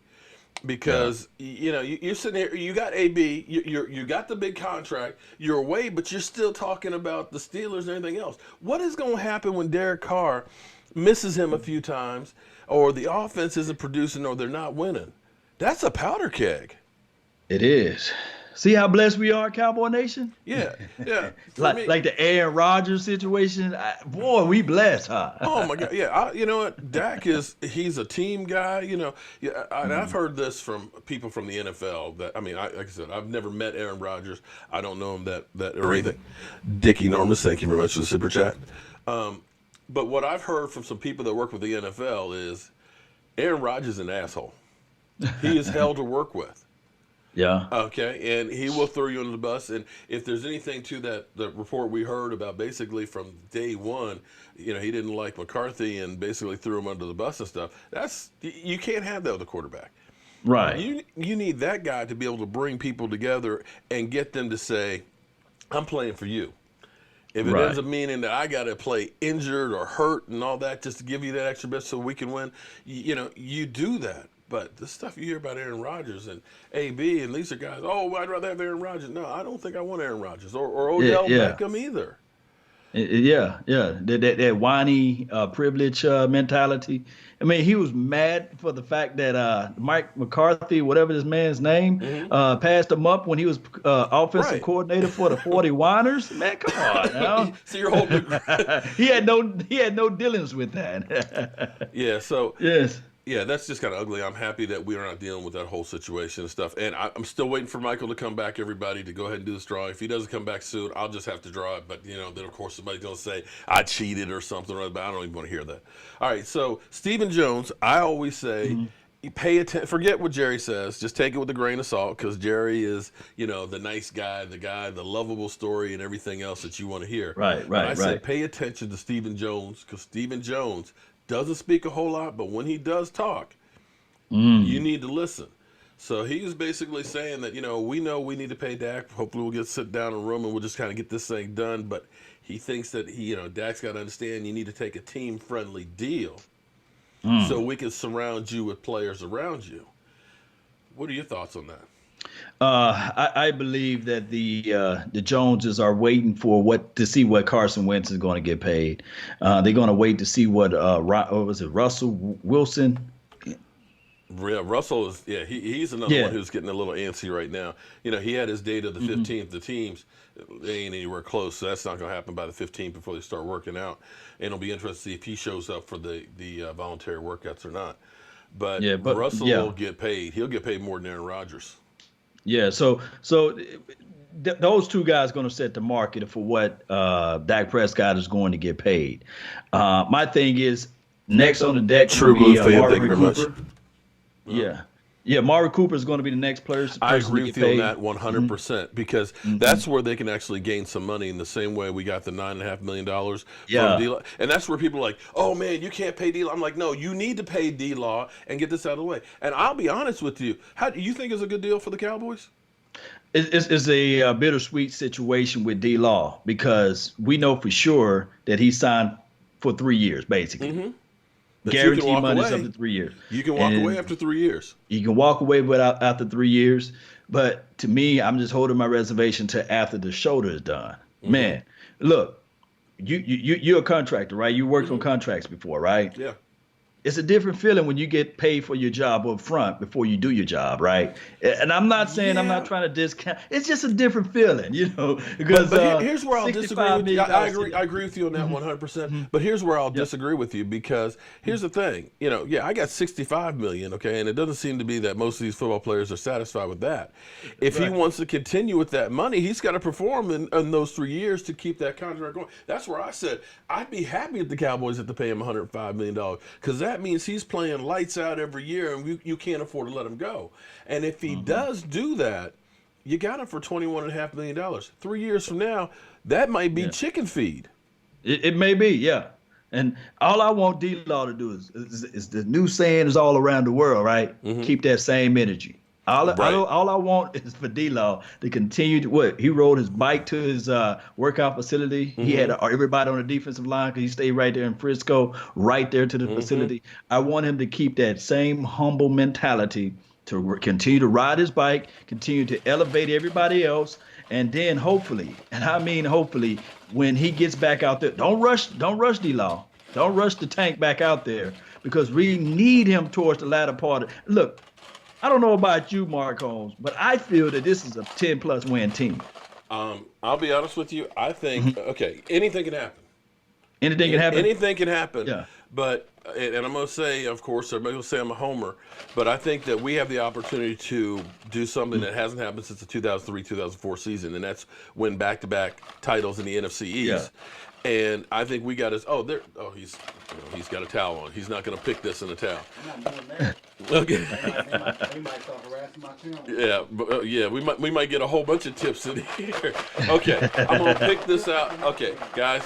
Because you're sitting here, you got AB, you got the big contract, you're away, but you're still talking about the Steelers and everything else. What is going to happen when Derek Carr misses him a few times, or the offense isn't producing, or they're not winning? That's a powder keg. It is. See how blessed we are, Cowboy Nation? Yeah. Like the Aaron Rodgers situation. Boy, we blessed, huh? Oh my God, yeah. You know what? Dak he's a team guy. And I've heard this from people from the NFL. That like I said, I've never met Aaron Rodgers. I don't know him that or anything. Dick Enormous, thank you very much for the super chat. But what I've heard from some people that work with the NFL is Aaron Rodgers is an asshole. He is hell to work with. Yeah. Okay, and he will throw you under the bus. And if there's anything to the report we heard about, basically from day one, he didn't like McCarthy and basically threw him under the bus and stuff. You can't have that with a quarterback. Right. You need that guy to be able to bring people together and get them to say, I'm playing for you. If it ends up meaning that I got to play injured or hurt and all that just to give you that extra bit so we can win, you do that. But the stuff you hear about Aaron Rodgers and AB and these are guys, I'd rather have Aaron Rodgers. No, I don't think I want Aaron Rodgers or Odell Beckham either. Yeah. That whiny privilege mentality. He was mad for the fact that Mike McCarthy, whatever this man's name, passed him up when he was offensive coordinator for the 49ers. Man, come on now. So you're holding he had no dealings with that. Yeah. So yes. Yeah, that's just kind of ugly. I'm happy that we are not dealing with that whole situation and stuff. And I'm still waiting for Michael to come back, everybody, to go ahead and do this drawing. If he doesn't come back soon, I'll just have to draw it. But, then, of course, somebody's going to say I cheated or something, but I don't even want to hear that. All right, so Stephen Jones, I always say pay attention. Forget what Jerry says. Just take it with a grain of salt because Jerry is, the nice guy, the lovable story and everything else that you want to hear. Right. I said pay attention to Stephen Jones because Stephen Jones doesn't speak a whole lot, but when he does talk, you need to listen. So he was basically saying that, we know we need to pay Dak. Hopefully we'll sit down in a room and we'll just kind of get this thing done. But he thinks that Dak's got to understand you need to take a team-friendly deal so we can surround you with players around you. What are your thoughts on that? I believe that the Joneses are waiting for to see what Carson Wentz is going to get paid. They're going to wait to see what Russell Wilson. Yeah, Russell is. Yeah, he's another one who's getting a little antsy right now. He had his date of the 15th. The teams, they ain't anywhere close, so that's not going to happen by the 15th before they start working out. And it'll be interesting to see if he shows up for the voluntary workouts or not. But Russell will get paid. He'll get paid more than Aaron Rodgers. Yeah, so those two guys going to set the market for what Dak Prescott is going to get paid. My thing is next on the deck True will be Blue fan, Amari thank you very much. Cooper. Yeah. Yeah, Amari Cooper is going to be the next player. I agree with you on that 100% because that's where they can actually gain some money in the same way we got the $9.5 million Yeah. from D-Law. And that's where people are like, oh, man, you can't pay D-Law. I'm like, no, you need to pay D-Law and get this out of the way. And I'll be honest with you. How do you think it's a good deal for the Cowboys? It's a bittersweet situation with D-Law because we know for sure that he signed for 3 years, basically. But you Guaranteed can walk money away. up to 3 years. You can walk away after 3 years. You can walk away without after 3 years. But to me, I'm just holding my reservation to after the shoulder is done. Man, look, you're a contractor, right? You worked on contracts before, right? Yeah. It's a different feeling when you get paid for your job up front before you do your job, right? And I'm not saying I'm not trying to discount. It's just a different feeling, because But here's where I'll disagree with you. I agree with you on that 100%. But here's where I'll disagree with you because here's the thing. I got $65 million, okay, and it doesn't seem to be that most of these football players are satisfied with that. If he wants to continue with that money, he's got to perform in those 3 years to keep that contract going. That's where I said I'd be happy if the Cowboys had to pay him $105 million because that means he's playing lights out every year, and you can't afford to let him go. And if he does do that, you got him for $21.5 million. 3 years from now, that might be chicken feed. It may be, yeah. And all I want D-Law to do is the new saying is all around the world, right? Keep that same energy. All I want is for D-Law to continue to what he rode his bike to his workout facility. He had everybody on the defensive line because he stayed right there in Frisco, right there to the facility. I want him to keep that same humble mentality to continue to ride his bike, continue to elevate everybody else, and then hopefully, and I mean hopefully, when he gets back out there, don't rush D-Law, don't rush the tank back out there because we need him towards the latter part. Look. I don't know about you, Mark Holmes, but I feel that this is a 10-plus win team. I'll be honest with you. I think, anything can happen. Anything can happen? Anything can happen. Yeah. But, and I'm going to say, of course, everybody will say I'm a homer, but I think that we have the opportunity to do something that hasn't happened since the 2003-2004 season, and that's win back-to-back titles in the NFC East. Yeah. And I think we got his. He's got a towel on. He's not going to pick this in a towel. I'm not doing that. Okay. He might start harassing my channel. Yeah, we might get a whole bunch of tips in here. Okay, I'm gonna pick this out. Okay, guys,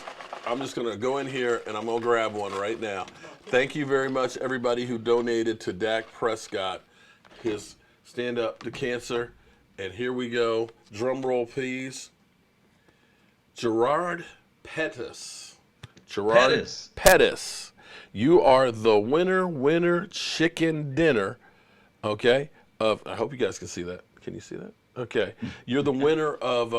I'm just gonna go in here and I'm gonna grab one right now. Thank you very much, everybody who donated to Dak Prescott, his stand up to cancer. And here we go. Drum roll, please. Gerard Pettis. Pettis. You are the winner chicken dinner, okay? I hope you guys can see that. Can you see that? Okay. You're the winner of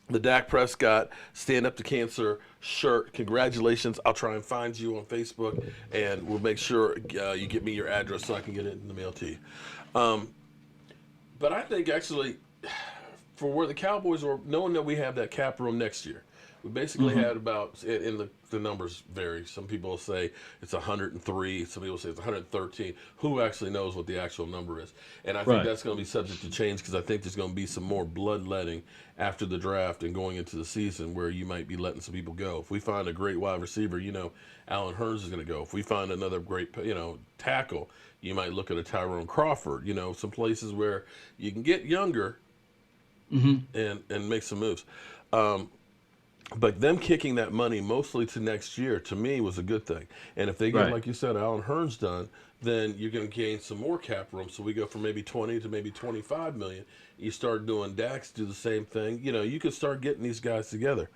the Dak Prescott Stand Up to Cancer shirt. Congratulations. I'll try and find you on Facebook, and we'll make sure you get me your address so I can get it in the mail to you. But I think actually for where the Cowboys are, knowing that we have that cap room next year, we basically had about, and the numbers vary. Some people say it's 103. Some people say it's 113. Who actually knows what the actual number is? And I think that's going to be subject to change because I think there's going to be some more bloodletting after the draft and going into the season where you might be letting some people go. If we find a great wide receiver, Allen Hurns is going to go. If we find another great, tackle, you might look at a Tyrone Crawford. Some places where you can get younger and make some moves. But them kicking that money mostly to next year, to me, was a good thing. And if they get, like you said, Allen Hurns done, then you're going to gain some more cap room. So we go from maybe 20 to maybe 25 million. You start doing Dax, do the same thing. You could start getting these guys together.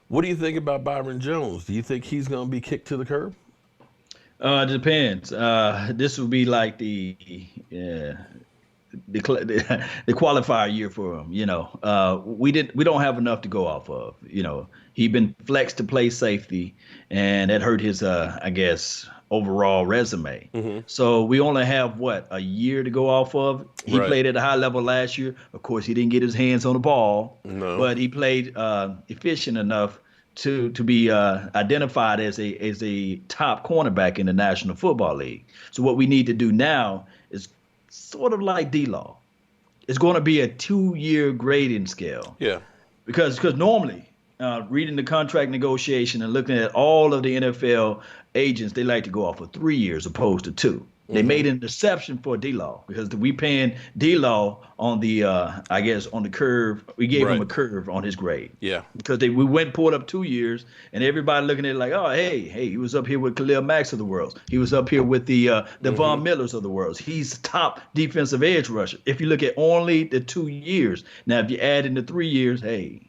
What do you think about Byron Jones? Do you think he's going to be kicked to the curb? It depends. This would be like the qualifier year for him. We don't have enough to go off of. He'd been flexed to play safety, and that hurt his overall resume. So we only have a year to go off of. He played at a high level last year. Of course, he didn't get his hands on the ball, but he played efficient enough to be identified as a top cornerback in the National Football League. So what we need to do now is sort of like D-Law. it's going to be a 2-year grading scale. Yeah. Because normally, reading the contract negotiation and looking at all of the NFL agents, they like to go off of 3 years opposed to 2. They made an exception for D-Law because we paying D-Law on the, I guess, on the curve. We gave him a curve on his grade. Yeah. Because we went pulled up 2 years, and everybody looking at it like, oh, hey, he was up here with Khalil Max of the world. He was up here with the Von Millers of the world. He's top defensive edge rusher. If you look at only the 2 years, now if you add in the 3 years, hey,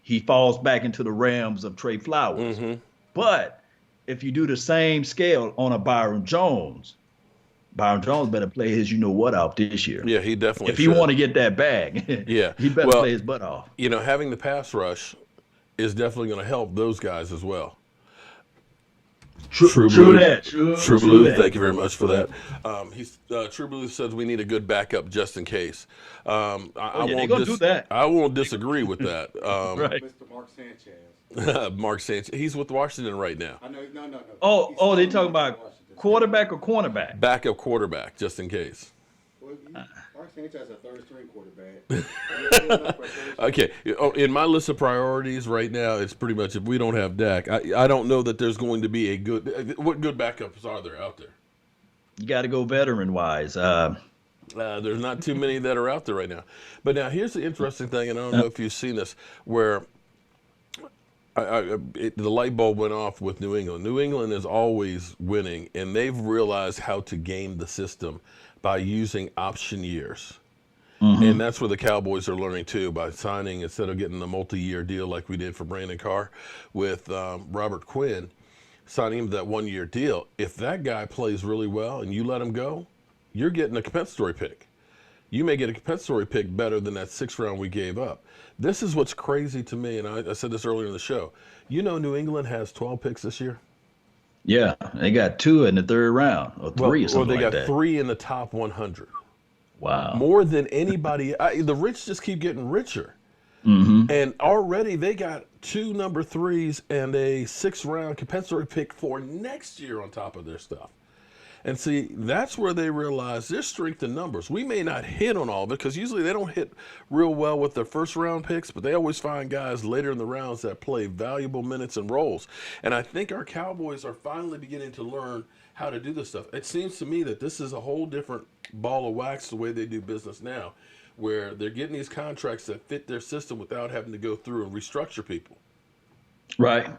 he falls back into the realms of Trey Flowers. But if you do the same scale on a Byron Jones better play his you-know-what off this year. Yeah, he definitely If he want to get that bag, yeah, he better play his butt off. You know, having the pass rush is definitely going to help those guys as well. True that. True Blue, thank you very much for that. True Blue says we need a good backup just in case. I won't do that. I won't disagree with that. Right. Mr. Mark Sanchez. Mark Sanchez, he's with Washington right now. I know. No. Oh, they talking about quarterback or cornerback? Backup quarterback, just in case. Well, Mark Sanchez is a third-string quarterback. Okay, in my list of priorities right now, it's pretty much if we don't have Dak, I don't know that there's going to be a good. What good backups are there out there? You got to go veteran-wise. There's not too many that are out there right now. But now here's the interesting thing, and I don't know if you've seen this, where the light bulb went off with New England. New England is always winning, and they've realized how to game the system by using option years. And that's where the Cowboys are learning too, by signing, instead of getting a multi-year deal like we did for Brandon Carr with Robert Quinn, signing him that 1-year deal. If that guy plays really well and you let him go, you're getting a compensatory pick. You may get a compensatory pick better than that 6th round we gave up. This is what's crazy to me, and I said this earlier in the show. You know New England has 12 picks this year? Yeah, they got 2 in the 3rd round, or 3 or something they like that. got 3 in the top 100. Wow. More than anybody. The rich just keep getting richer. And already they got 2 number 3s and a 6th round compensatory pick for next year on top of their stuff. And see, that's where they realize their strength in numbers. We may not hit on all of it because usually they don't hit real well with their 1st round picks, but they always find guys later in the rounds that play valuable minutes and roles. And I think our Cowboys are finally beginning to learn how to do this stuff. It seems to me that this is a whole different ball of wax the way they do business now, where they're getting these contracts that fit their system without having to go through and restructure people. Right.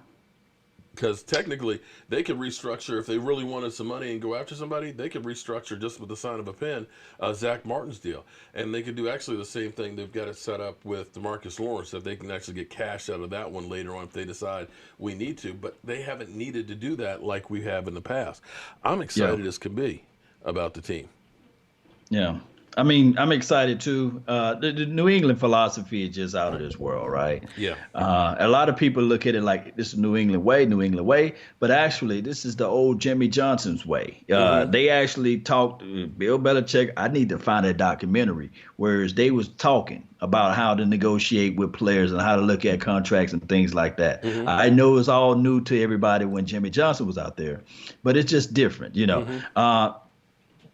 Because technically, they could restructure if they really wanted some money and go after somebody. They could restructure just with the sign of a pen, Zach Martin's deal, and they could do actually the same thing. They've got it set up with DeMarcus Lawrence that they can actually get cash out of that one later on if they decide we need to. But they haven't needed to do that like we have in the past. I'm excited as can be about the team. Yeah. I mean, I'm excited too. The New England philosophy is just out of this world, right? Yeah. A lot of people look at it like this is New England way, but actually this is the old Jimmy Johnson's way. They actually talked, Bill Belichick, I need to find a documentary, whereas they was talking about how to negotiate with players and how to look at contracts and things like that. I know it's all new to everybody when Jimmy Johnson was out there, but it's just different, you know.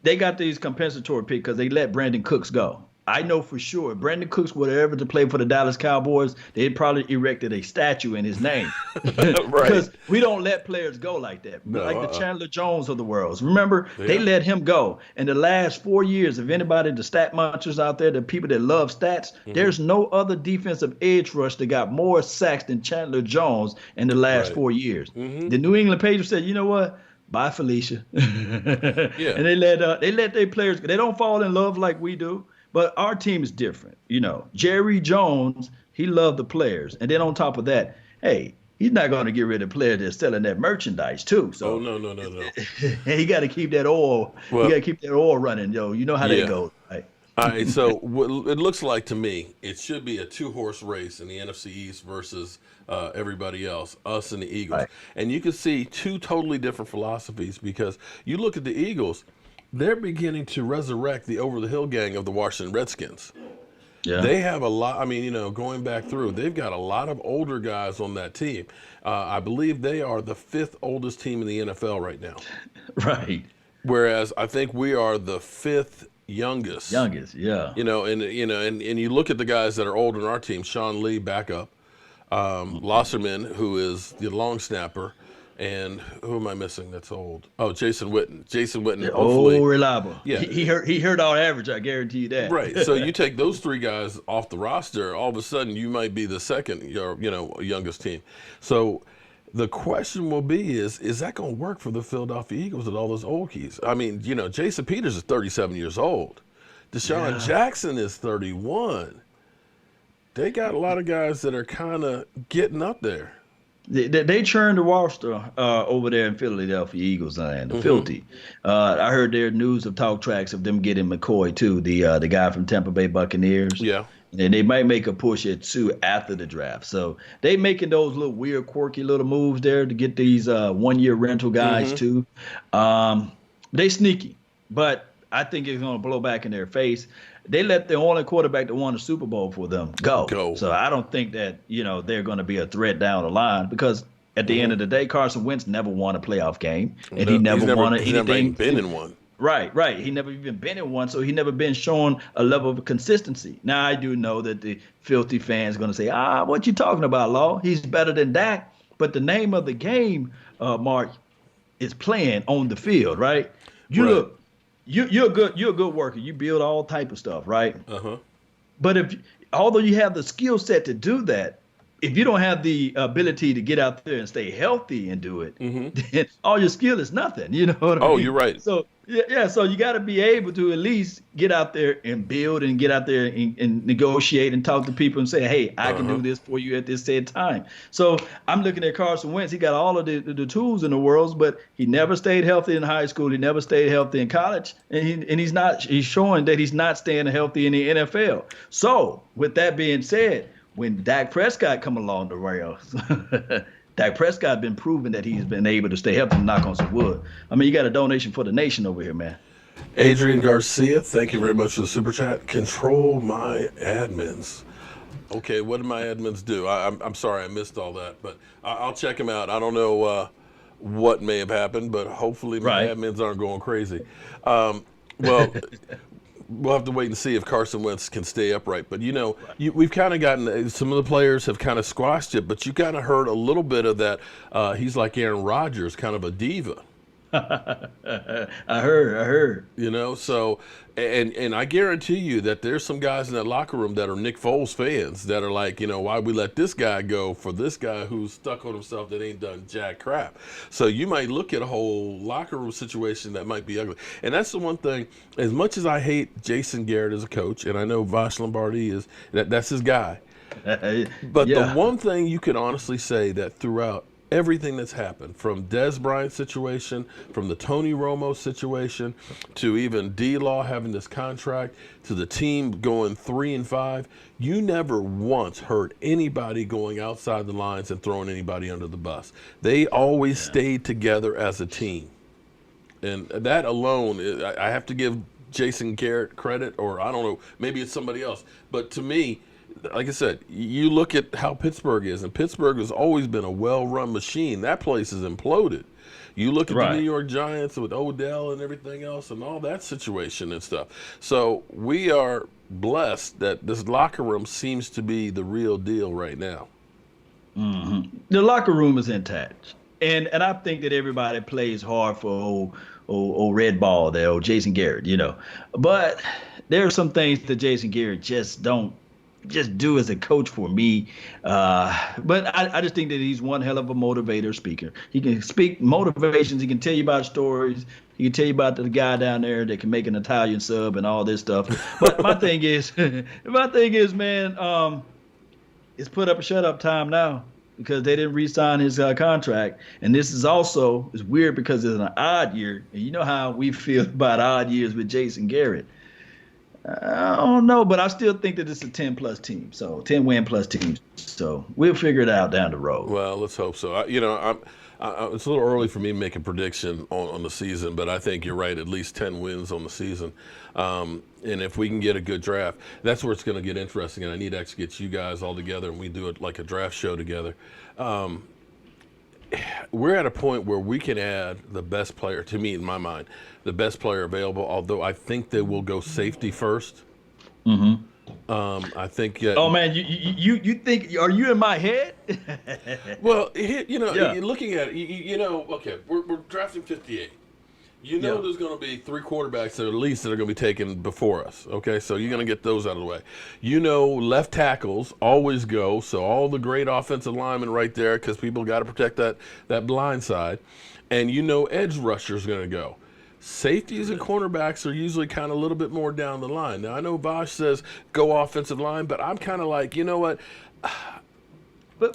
They got these compensatory picks because they let Brandon Cooks go. I know for sure if Brandon Cooks would ever to play for the Dallas Cowboys, they'd probably erected a statue in his name. Because we don't let players go like that. No, like the Chandler Jones of the world. Remember, they let him go. In the last 4 years, if anybody, the stat munchers out there, the people that love stats, there's no other defensive edge rush that got more sacks than Chandler Jones in the last 4 years. The New England Patriots said, you know what? Bye, Felicia. And they let their players. They don't fall in love like we do, but our team is different. You know, Jerry Jones, he loved the players, and then on top of that, hey, he's not going to get rid of players that's selling that merchandise too. So no. He got to keep that oil. You got to keep that oil running, yo. You know how that goes, right? All right, so what it looks like to me, it should be a 2-horse race in the NFC East versus everybody else, us and the Eagles. Right. And you can see 2 totally different philosophies because you look at the Eagles, they're beginning to resurrect the over-the-hill gang of the Washington Redskins. Yeah. They have a lot, I mean, you know, going back through, they've got a lot of older guys on that team. I believe they are the 5th oldest team in the NFL right now. Right. Whereas I think we are the 5th Youngest. Yeah. And you look at the guys that are old in our team. Sean Lee, backup. Losserman, who is the long snapper, and who am I missing? That's old. Oh, Jason Witten. Jason Witten. Hopefully, reliable. Yeah. He hurt our average. I guarantee you that. Right. So you take those 3 guys off the roster, all of a sudden you might be the second, youngest team. So the question will be is that going to work for the Philadelphia Eagles with all those old keys? I mean, Jason Peters is 37 years old. Deshaun Jackson is 31. They got a lot of guys that are kind of getting up there. They churned the roster over there in Philadelphia Eagles land, the filthy. I heard there news of talk tracks of them getting McCoy too, the guy from Tampa Bay Buccaneers. Yeah. And they might make a push at Sue after the draft. So they making those little weird, quirky little moves there to get these 1-year rental guys too. They sneaky, but I think it's going to blow back in their face. They let the only quarterback that won the Super Bowl for them go. So I don't think that, they're going to be a threat down the line because at the end of the day, Carson Wentz never won a playoff game, and he never won anything. He's never even been in one. Right. He never even been in one, so he never been shown a level of consistency. Now, I do know that the filthy fans are going to say, what you talking about, Law? He's better than Dak. But the name of the game, Mark, is playing on the field, right? Look. You're a good worker. You build all type of stuff, right? But although you have the skill set to do that, if you don't have the ability to get out there and stay healthy and do it, then all your skill is nothing. You know what I mean? Oh, you're right. So so you got to be able to at least get out there and build and get out there and negotiate and talk to people and say, hey, I can do this for you at this said time. So I'm looking at Carson Wentz. He got all of the tools in the world, but he never stayed healthy in high school. He never stayed healthy in college, and he's showing that he's not staying healthy in the NFL. So with that being said, when Dak Prescott come along the rails, Dak Prescott been proving that he's been able to stay healthy and knock on some wood. I mean, you got a donation for the nation over here, man. Adrian Garcia, thank you very much for the super chat. Control my admins. Okay, what did my admins do? I'm sorry I missed all that, but I'll check them out. I don't know what may have happened, but hopefully my admins aren't going crazy. Well, we'll have to wait and see if Carson Wentz can stay upright. But, we've kind of gotten – some of the players have kind of squashed it, but you kind of heard a little bit of that. He's like Aaron Rodgers, kind of a diva. I heard. So and I guarantee you that there's some guys in that locker room that are Nick Foles fans that are like, why we let this guy go for this guy who's stuck on himself that ain't done jack crap. So you might look at a whole locker room situation that might be ugly. And that's the one thing, as much as I hate Jason Garrett as a coach, and I know Vash Lombardi that's his guy. But the one thing you can honestly say that throughout everything that's happened, from Dez Bryant's situation, from the Tony Romo situation, to even D-Law having this contract, to the team going 3-5, you never once heard anybody going outside the lines and throwing anybody under the bus. They always stayed together as a team. And that alone, I have to give Jason Garrett credit, or I don't know, maybe it's somebody else. But to me, like I said, you look at how Pittsburgh is, and Pittsburgh has always been a well-run machine. That place is imploded. You look at the New York Giants with Odell and everything else and all that situation and stuff. So we are blessed that this locker room seems to be the real deal right now. The locker room is intact. And I think that everybody plays hard for old Red Ball there, old Jason Garrett, But there are some things that Jason Garrett just do as a coach for me. But I just think that he's one hell of a motivator speaker. He can speak motivations. He can tell you about stories. He can tell you about the guy down there that can make an Italian sub and all this stuff. But my thing is, man, it's put up a shut up time now because they didn't re-sign his contract. And this is also, it's weird because it's an odd year. And you know how we feel about odd years with Jason Garrett. I don't know, but I still think that it's a 10-plus team, so 10-win-plus team. So we'll figure it out down the road. Well, let's hope so. It's a little early for me to make a prediction on the season, but I think you're right, at least 10 wins on the season. And if we can get a good draft, that's where it's going to get interesting, and I need to actually get you guys all together, and we do it like a draft show together. we're at a point where we can add the best player, to me, in my mind, the best player available, although I think they will go safety first. Mm-hmm. I think. Oh man, you think? Are you in my head? Well, you're Yeah. looking at it, okay, we're drafting 58. There's going to be 3 quarterbacks at least that are going to be taken before us. Okay, so you're going to get those out of the way. Left tackles always go, so all the great offensive linemen right there, because people got to protect that blind side. And edge rushers going to go. Safeties and cornerbacks are usually kind of a little bit more down the line. Now, I know Vosh says go offensive line, but I'm kind of like, you know what?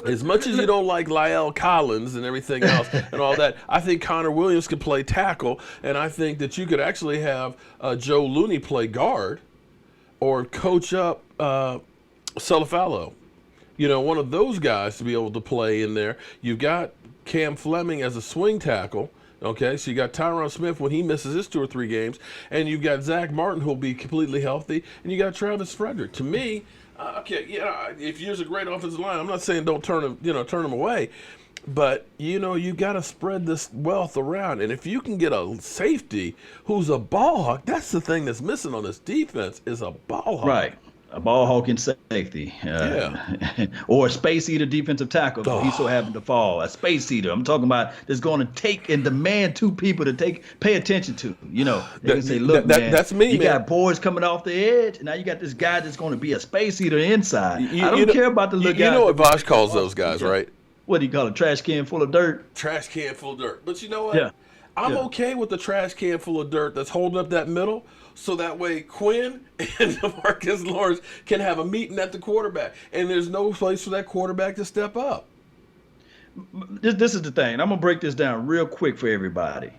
As much as you don't like La'el Collins and everything else and all that, I think Connor Williams could play tackle, and I think that you could actually have Joe Looney play guard or coach up Salafalo. One of those guys to be able to play in there. You've got Cam Fleming as a swing tackle. Okay, so you got Tyron Smith when he misses his 2 or 3 games, and you've got Zach Martin who'll be completely healthy, and you got Travis Frederick. To me, if you're a great offensive line, I'm not saying don't turn them away, but you've got to spread this wealth around, and if you can get a safety who's a ball hawk, that's the thing that's missing on this defense is a ball hawk. Right. A ball hawking safety, or a space eater defensive tackle. If he so happened to fall, a space eater. I'm talking about that's going to take and demand 2 people to pay attention to. They can say, "Look, man, that's me. You man. got boys coming off the edge, and now you got this guy that's going to be a space eater inside." I don't care about the little guy. You know what Vosh calls those guys, right? What do you call it? Trash can full of dirt. Trash can full of dirt. But you know what? Yeah. I'm okay with the trash can full of dirt that's holding up that middle, so that way Quinn and DeMarcus Lawrence can have a meeting at the quarterback, and there's no place for that quarterback to step up. This is the thing. I'm going to break this down real quick for everybody.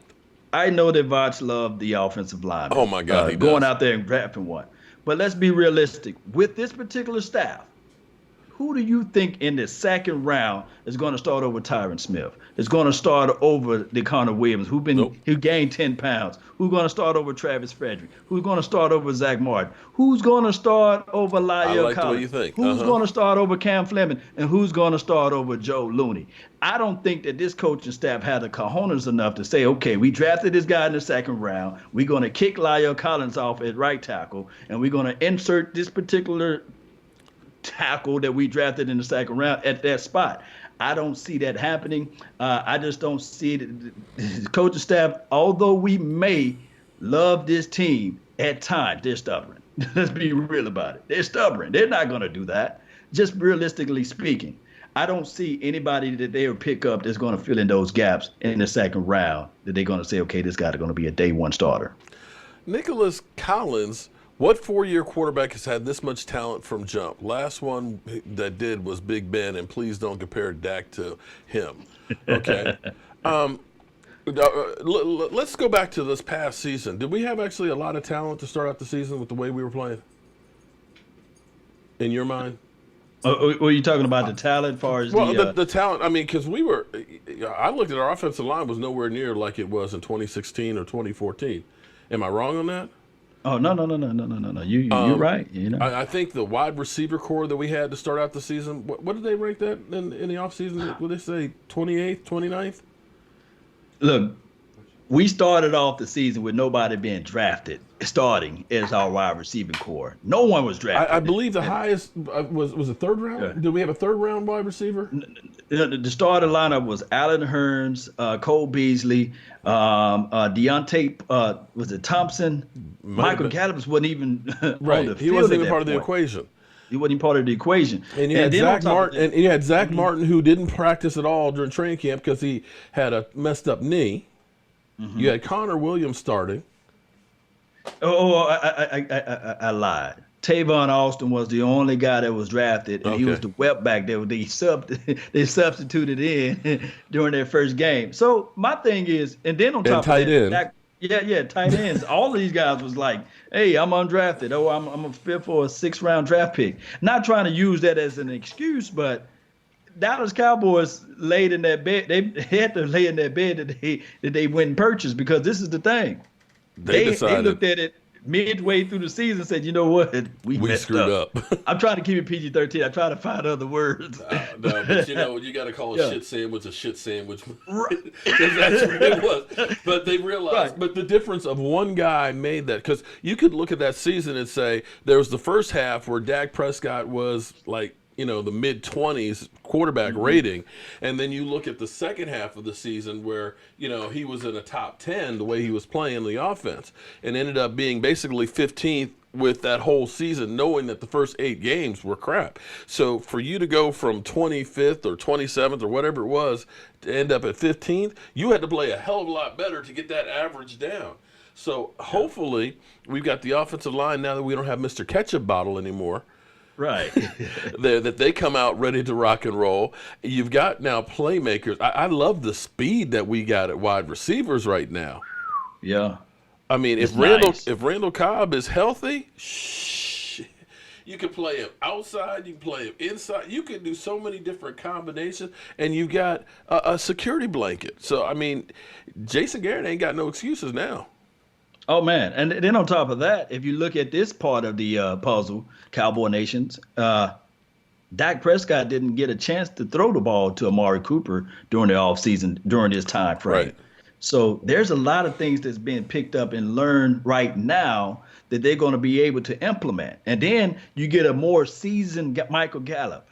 I know that Voch loved the offensive line. Oh, my God, he going does. out there and drafting one. But let's be realistic. With this particular staff, who do you think in the second round is going to start over Tyron Smith? Is going to start over Connor Williams, who gained 10 pounds? Who's going to start over Travis Frederick? Who's going to start over Zach Martin? Who's going to start over La'el Collins? The way you think. Who's going to start over Cam Fleming? And who's going to start over Joe Looney? I don't think that this coaching staff had the cojones enough to say, okay, we drafted this guy in the second round. We're going to kick La'el Collins off at right tackle, and we're going to insert this particular tackle that we drafted in the second round at that spot. I don't see that happening. I just don't see it. The coaching staff, although we may love this team at times, they're stubborn. Let's be real about it. They're stubborn. They're not going to do that. Just realistically speaking, I don't see anybody that they will pick up that's going to fill in those gaps in the second round that they're going to say, okay, this guy's going to be a day 1 starter. Nicholas Collins, what 4-year quarterback has had this much talent from jump? Last one that did was Big Ben, and please don't compare Dak to him. Okay. Let's go back to this past season. Did we have actually a lot of talent to start out the season with the way we were playing? In your mind? Were you talking about the talent as far as the talent? I mean, because I looked at our offensive line was nowhere near like it was in 2016 or 2014. Am I wrong on that? Oh, no. You're right. I think the wide receiver core that we had to start out the season, what did they rank that in the offseason? What did they say, 28th, 29th? Look, we started off the season with nobody being drafted, starting as our wide receiving core. No one was drafted. I believe the highest was a third round. Yeah. Did we have a third round wide receiver? The starting lineup was Alan Hearns, Cole Beasley, Deontay, was it Thompson? Michael Gallup wasn't even right. on the field. He wasn't even part of the point. equation. He wasn't part of the equation. And you had Zach Martin, and you had Zach Martin, who didn't practice at all during training camp because he had a messed up knee. Mm-hmm. You had Connor Williams starting. I lied. Tavon Austin was the only guy that was drafted, and he was the wet back that they substituted in during their first game. So my thing is, and then on top of tight end. Tight ends. All of these guys was like, hey, I'm undrafted. Oh, I'm a 5th or a 6th round draft pick. Not trying to use that as an excuse, but Dallas Cowboys laid in that bed. They had to lay in that bed that they went and purchased, because this is the thing. They looked at it. midway through the season said, you know what, we messed screwed up. I'm trying to keep it PG-13. I try to find other words. No, but you got to call a Yeah. shit sandwich a shit sandwich. Right. 'Cause that's what it was. But they realized, Right. but the difference of one guy made that, because you could look at that season and say there was the first half where Dak Prescott was like, the mid-20s quarterback rating. And then you look at the second half of the season where, he was in a top 10 the way he was playing the offense and ended up being basically 15th with that whole season, knowing that the first 8 games were crap. So for you to go from 25th or 27th or whatever it was to end up at 15th, you had to play a hell of a lot better to get that average down. So hopefully we've got the offensive line now that we don't have Mr. Ketchup Bottle anymore. Right. That they come out ready to rock and roll. You've got now playmakers. I love the speed that we got at wide receivers right now. Yeah. I mean, It's if Randall Cobb is healthy, you can play him outside, you can play him inside. You can do so many different combinations, and you got a security blanket. So, I mean, Jason Garrett ain't got no excuses now. Oh, man. And then on top of that, if you look at this part of the puzzle, Cowboy Nations, Dak Prescott didn't get a chance to throw the ball to Amari Cooper during the offseason, during this time frame. Right. So there's a lot of things that's being picked up and learned right now that they're going to be able to implement. And then you get a more seasoned Michael Gallup.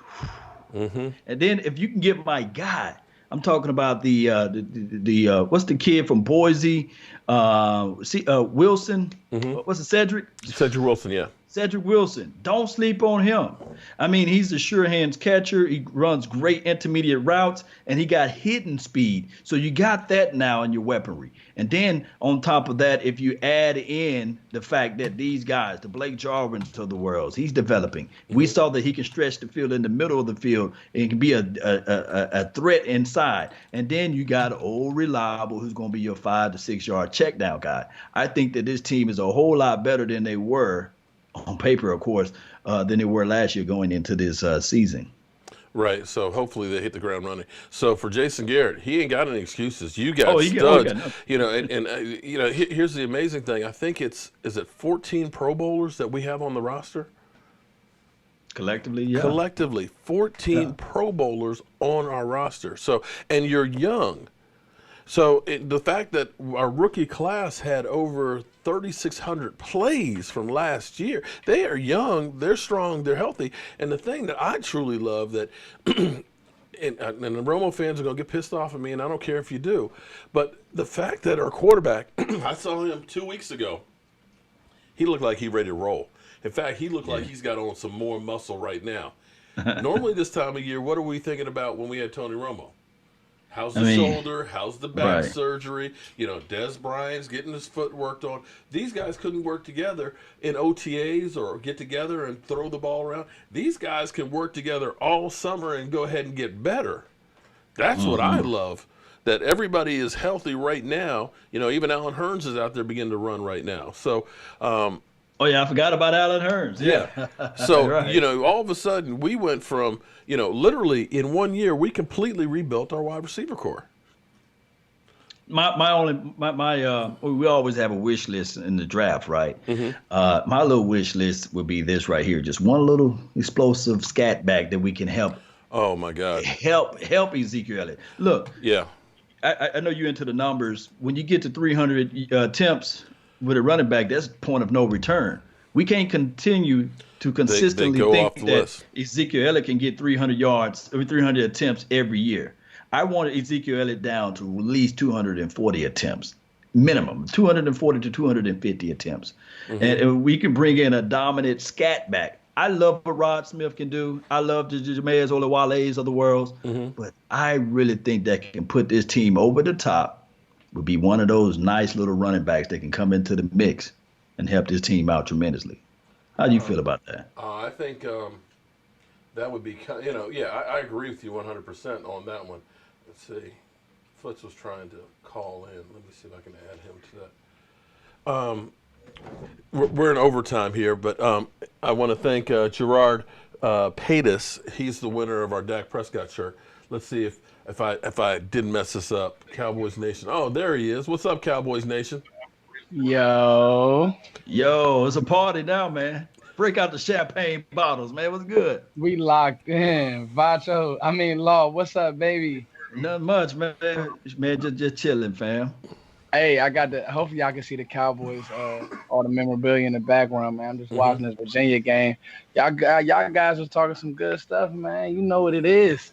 Mm-hmm. And then if you can get my guy, I'm talking about the what's the kid from Boise? Wilson. Mm-hmm. What's it, Cedric? Cedric Wilson, yeah. Cedric Wilson. Don't sleep on him. I mean, he's a sure hands catcher. He runs great intermediate routes, and he got hidden speed. So you got that now in your weaponry. And then on top of that, if you add in the fact that these guys, the Blake Jarvins of the world, he's developing. We saw that he can stretch the field in the middle of the field and can be a threat inside. And then you got old reliable who's going to be your 5 to 6 yard check down guy. I think that this team is a whole lot better than they were on paper, of course, than they were last year going into this season. Right, so hopefully they hit the ground running. So for Jason Garrett, he ain't got any excuses. You got studs, here's the amazing thing. I think is it 14 Pro Bowlers that we have on the roster? Collectively, yeah. Collectively, 14 Pro Bowlers on our roster. So, and you're young. So the fact that our rookie class had over 3,600 plays from last year, they are young, they're strong, they're healthy. And the thing that I truly love that, and the Romo fans are going to get pissed off at me, and I don't care if you do, but the fact that our quarterback, I saw him 2 weeks ago, he looked like he ready to roll. In fact, he looked like he's got on some more muscle right now. Normally this time of year, what are we thinking about when we had Tony Romo? How's the shoulder? How's the back surgery? Des Bryant's getting his foot worked on. These guys couldn't work together in OTAs or get together and throw the ball around. These guys can work together all summer and go ahead and get better. That's what I love, that everybody is healthy right now. Even Alan Hearns is out there beginning to run right now. So, oh, yeah, I forgot about Alan Hearns. Yeah. So, all of a sudden we went from, literally in 1 year, we completely rebuilt our wide receiver core. We always have a wish list in the draft, right? Mm-hmm. My little wish list would be this right here. Just one little explosive scat back that we can help. Oh, my God. Help Ezekiel Elliott. Look. Yeah. I know you're into the numbers. When you get to 300 attempts with a running back, that's point of no return. We can't continue to consistently think that Ezekiel Elliott can get 300 yards, 300 attempts every year. I wanted Ezekiel Elliott down to at least 240 attempts, minimum, 240 to 250 attempts. Mm-hmm. And we can bring in a dominant scat back. I love what Rod Smith can do. I love the Jameis Olawale's of the world. Mm-hmm. But I really think that can put this team over the top, would be one of those nice little running backs that can come into the mix and help this team out tremendously. How do you feel about that? I think that would be, I agree with you 100% on that one. Let's see. Foots was trying to call in. Let me see if I can add him to that. We're in overtime here, but I want to thank Gerard Paytas. He's the winner of our Dak Prescott shirt. Let's see if I didn't mess this up. Cowboys Nation. Oh, there he is. What's up, Cowboys Nation? Yo, Yo, it's a party now, man. Break out the champagne bottles, man. What's good? we locked in. Law, what's up, baby? Nothing much, man. Man, just chilling, fam. Hey, hopefully y'all can see the Cowboys, all the memorabilia in the background, man. I'm just watching this Virginia game. Y'all guys was talking some good stuff, man. You know what it is.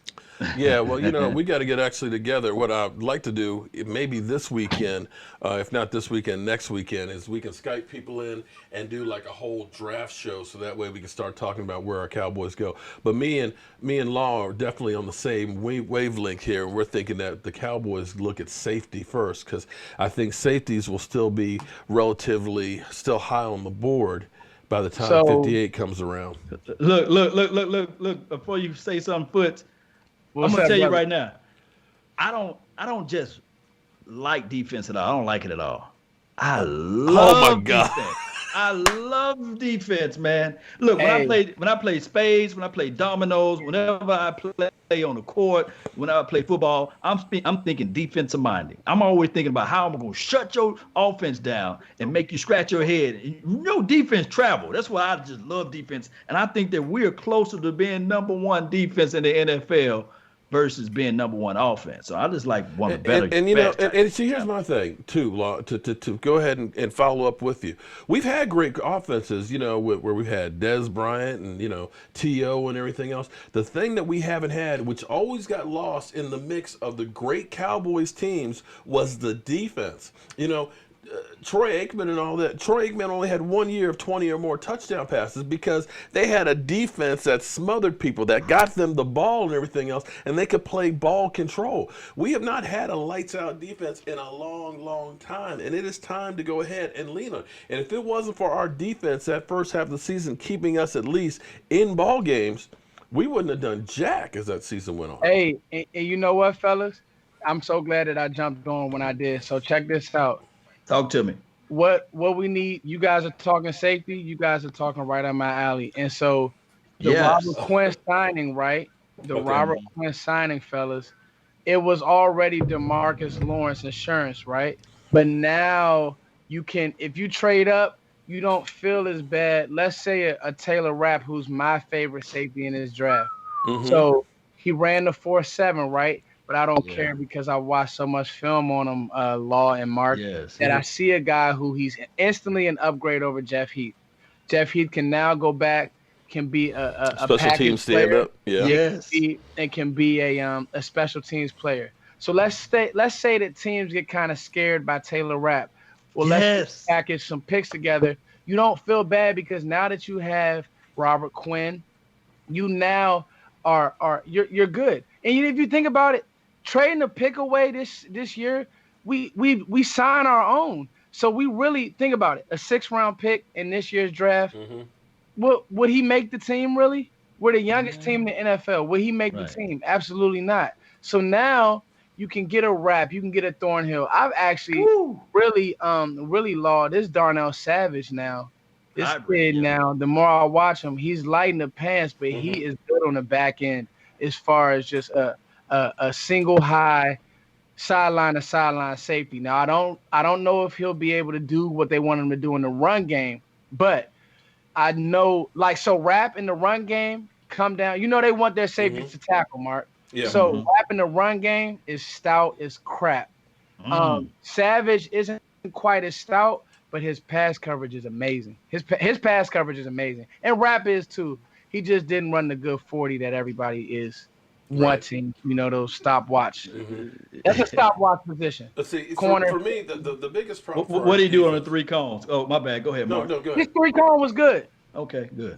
Yeah, well, we got to get actually together. What I'd like to do, maybe this weekend, if not this weekend, next weekend, is we can Skype people in and do like a whole draft show, so that way we can start talking about where our Cowboys go. But me and Law are definitely on the same wavelength here. We're thinking that the Cowboys look at safety first, because I think safeties will still be relatively still high on the board by the time 58 comes around. Look. Before you say something, Foots, I'm gonna tell you right now. I don't just like defense at all. I don't like it at all. I love defense. I love defense, man. Look, when I play spades, when I play dominoes, whenever I play on the court, whenever I play football, I'm thinking defensive minded. I'm always thinking about how I'm gonna shut your offense down and make you scratch your head. Defense travel. That's why I just love defense, and I think that we're closer to being number one defense in the NFL versus being number one offense. So I just like one of the better. And see, here's my thing too, Law, to go ahead and follow up with you. We've had great offenses, where we've had Des Bryant and T.O. and everything else. The thing that we haven't had, which always got lost in the mix of the great Cowboys teams, was the defense. Troy Aikman and all that. Troy Aikman only had 1 year of 20 or more touchdown passes because they had a defense that smothered people, that got them the ball and everything else, and they could play ball control. We have not had a lights-out defense in a long, long time, and it is time to go ahead and lean on. And if it wasn't for our defense that first half of the season keeping us at least in ball games, we wouldn't have done jack as that season went on. Hey, and you know what, fellas? I'm so glad that I jumped on when I did. So check this out. Talk to me. What we need, you guys are talking safety, you guys are talking right on my alley. And so the Robert Quinn signing, right? Robert Quinn signing, fellas, it was already DeMarcus Lawrence insurance, right? But now you can, if you trade up, you don't feel as bad. Let's say a Taylor Rapp, who's my favorite safety in his draft. So he ran the 4.7, right? But I don't care because I watched so much film on him, Law and Mark, that I see a guy who he's instantly an upgrade over Jeff Heath. Jeff Heath can now go back, can be a special team stand-up, and can be a special teams player. So let's say that teams get kind of scared by Taylor Rapp. Well, let's package some picks together. You don't feel bad because now that you have Robert Quinn, you now you're good. And if you think about it, trading a pick away this year, we sign our own. So we really think about it. A 6th-round pick in this year's draft. Would he make the team really? We're the youngest team in the NFL. Would he make the team? Absolutely not. So now you can get a Rapp, you can get a Thornhill. I've actually really Law this Darnell Savage now. This kid now, the more I watch him, he's lighting the pants, but he is good on the back end as far as just a single high sideline to sideline safety. Now I don't know if he'll be able to do what they want him to do in the run game, but I know so Rapp in the run game come down. They want their safeties to tackle, Mark. Yeah. So Rapp in the run game is stout as crap. Savage isn't quite as stout, but his pass coverage is amazing. His pass coverage is amazing, and Rapp is too. He just didn't run the good 40 that everybody is wanting. Those stopwatch. That's a stopwatch position. Let's see, corner. For me, the biggest problem. What do you do on the 3 cones? Oh, my bad. Go ahead, Mark. No, go ahead. His 3 cone was good. Okay, good.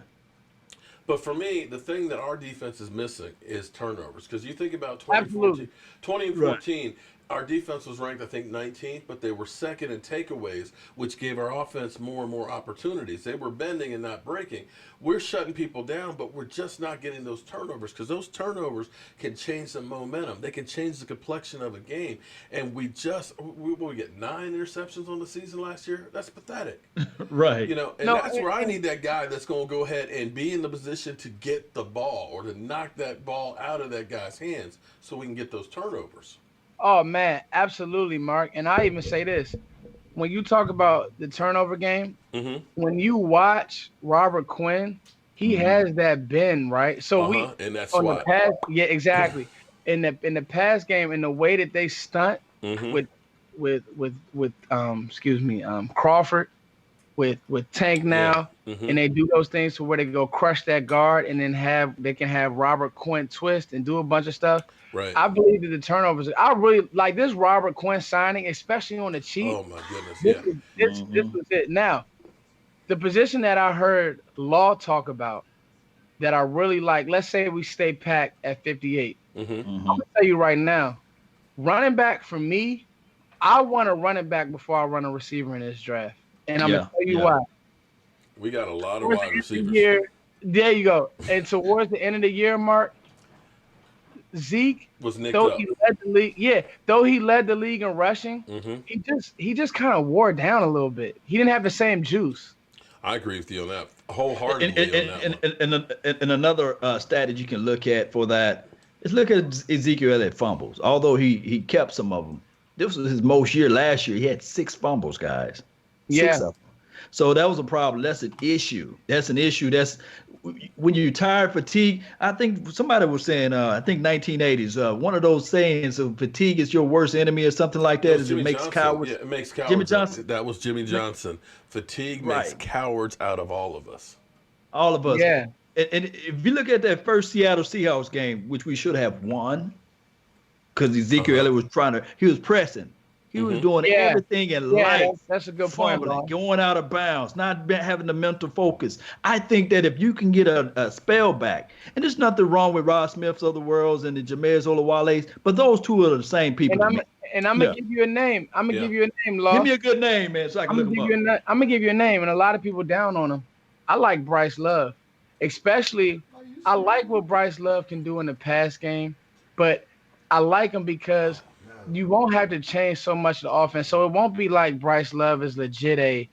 But for me, the thing that our defense is missing is turnovers. Because you think about 2014, our defense was ranked, I think, 19th, but they were second in takeaways, which gave our offense more and more opportunities. They were bending and not breaking. We're shutting people down, but we're just not getting those turnovers because those turnovers can change the momentum. They can change the complexion of a game. And we get 9 interceptions on the season last year. That's pathetic. Right. That's where I need that guy that's going to go ahead and be in the position to get the ball or to knock that ball out of that guy's hands so we can get those turnovers. Oh, man, absolutely, Mark. And I even say this. when you talk about the turnover game, Mm-hmm. when you watch Robert Quinn, he has that bend, right? So And that's on the why. pass, yeah, exactly. In the pass game, in the way that they stunt Mm-hmm. with Crawford, with Tank now, Yeah. Mm-hmm. and they do those things to where they go crush that guard, and then they can have Robert Quinn twist and do a bunch of stuff. Right. I believe that the turnovers. I really like this Robert Quinn signing, especially on the cheap. Oh my goodness. This Yeah. this was it. Now, the position that I heard Law talk about that I really like. Let's say we stay packed at 58. Mm-hmm. I'm gonna tell you right now, running back for me, I want a running back before I run a receiver in this draft, and I'm gonna tell you why. We got a lot of Towards wide the end of the receivers. year, there you go. And towards the end of the year, Mark, Zeke Was nicked though up. he led the league, though he led the league in rushing, Mm-hmm. he just kind of wore down a little bit. He didn't have the same juice. I agree with you on that. Wholeheartedly on that one. And another stat that you can look at for that is look at Ezekiel Elliott fumbles. Although he kept some of them, this was his most year last year. He had 6 fumbles, guys. 6 of them. So that was a problem. That's an issue. That's an issue. That's when you're tired, fatigue. I think somebody was saying, I think 1980s, one of those sayings of fatigue is your worst enemy or something like that. Is it makes cowards. Yeah, it makes cowards. Jimmy Johnson. That was Jimmy Johnson. Fatigue makes cowards out of all of us. All of us. Yeah. And if you look at that first Seattle Seahawks game, which we should have won, because Ezekiel Elliott was pressing. He was doing everything in life. That's a good point, fumbling, going out of bounds, not having the mental focus. I think that if you can get a spell back, and there's nothing wrong with Rod Smiths of the worlds and the Jameis Olawale's, but those two are the same people. And I'm gonna give you a name. I'm gonna give you a name, Law. Give me a good name, man, so I can look him up. I'm gonna give you a name, and a lot of people down on him. I like Bryce Love, especially. I like what Bryce Love can do in the pass game, but I like him because you won't have to change so much the offense. So it won't be like Bryce Love is legit a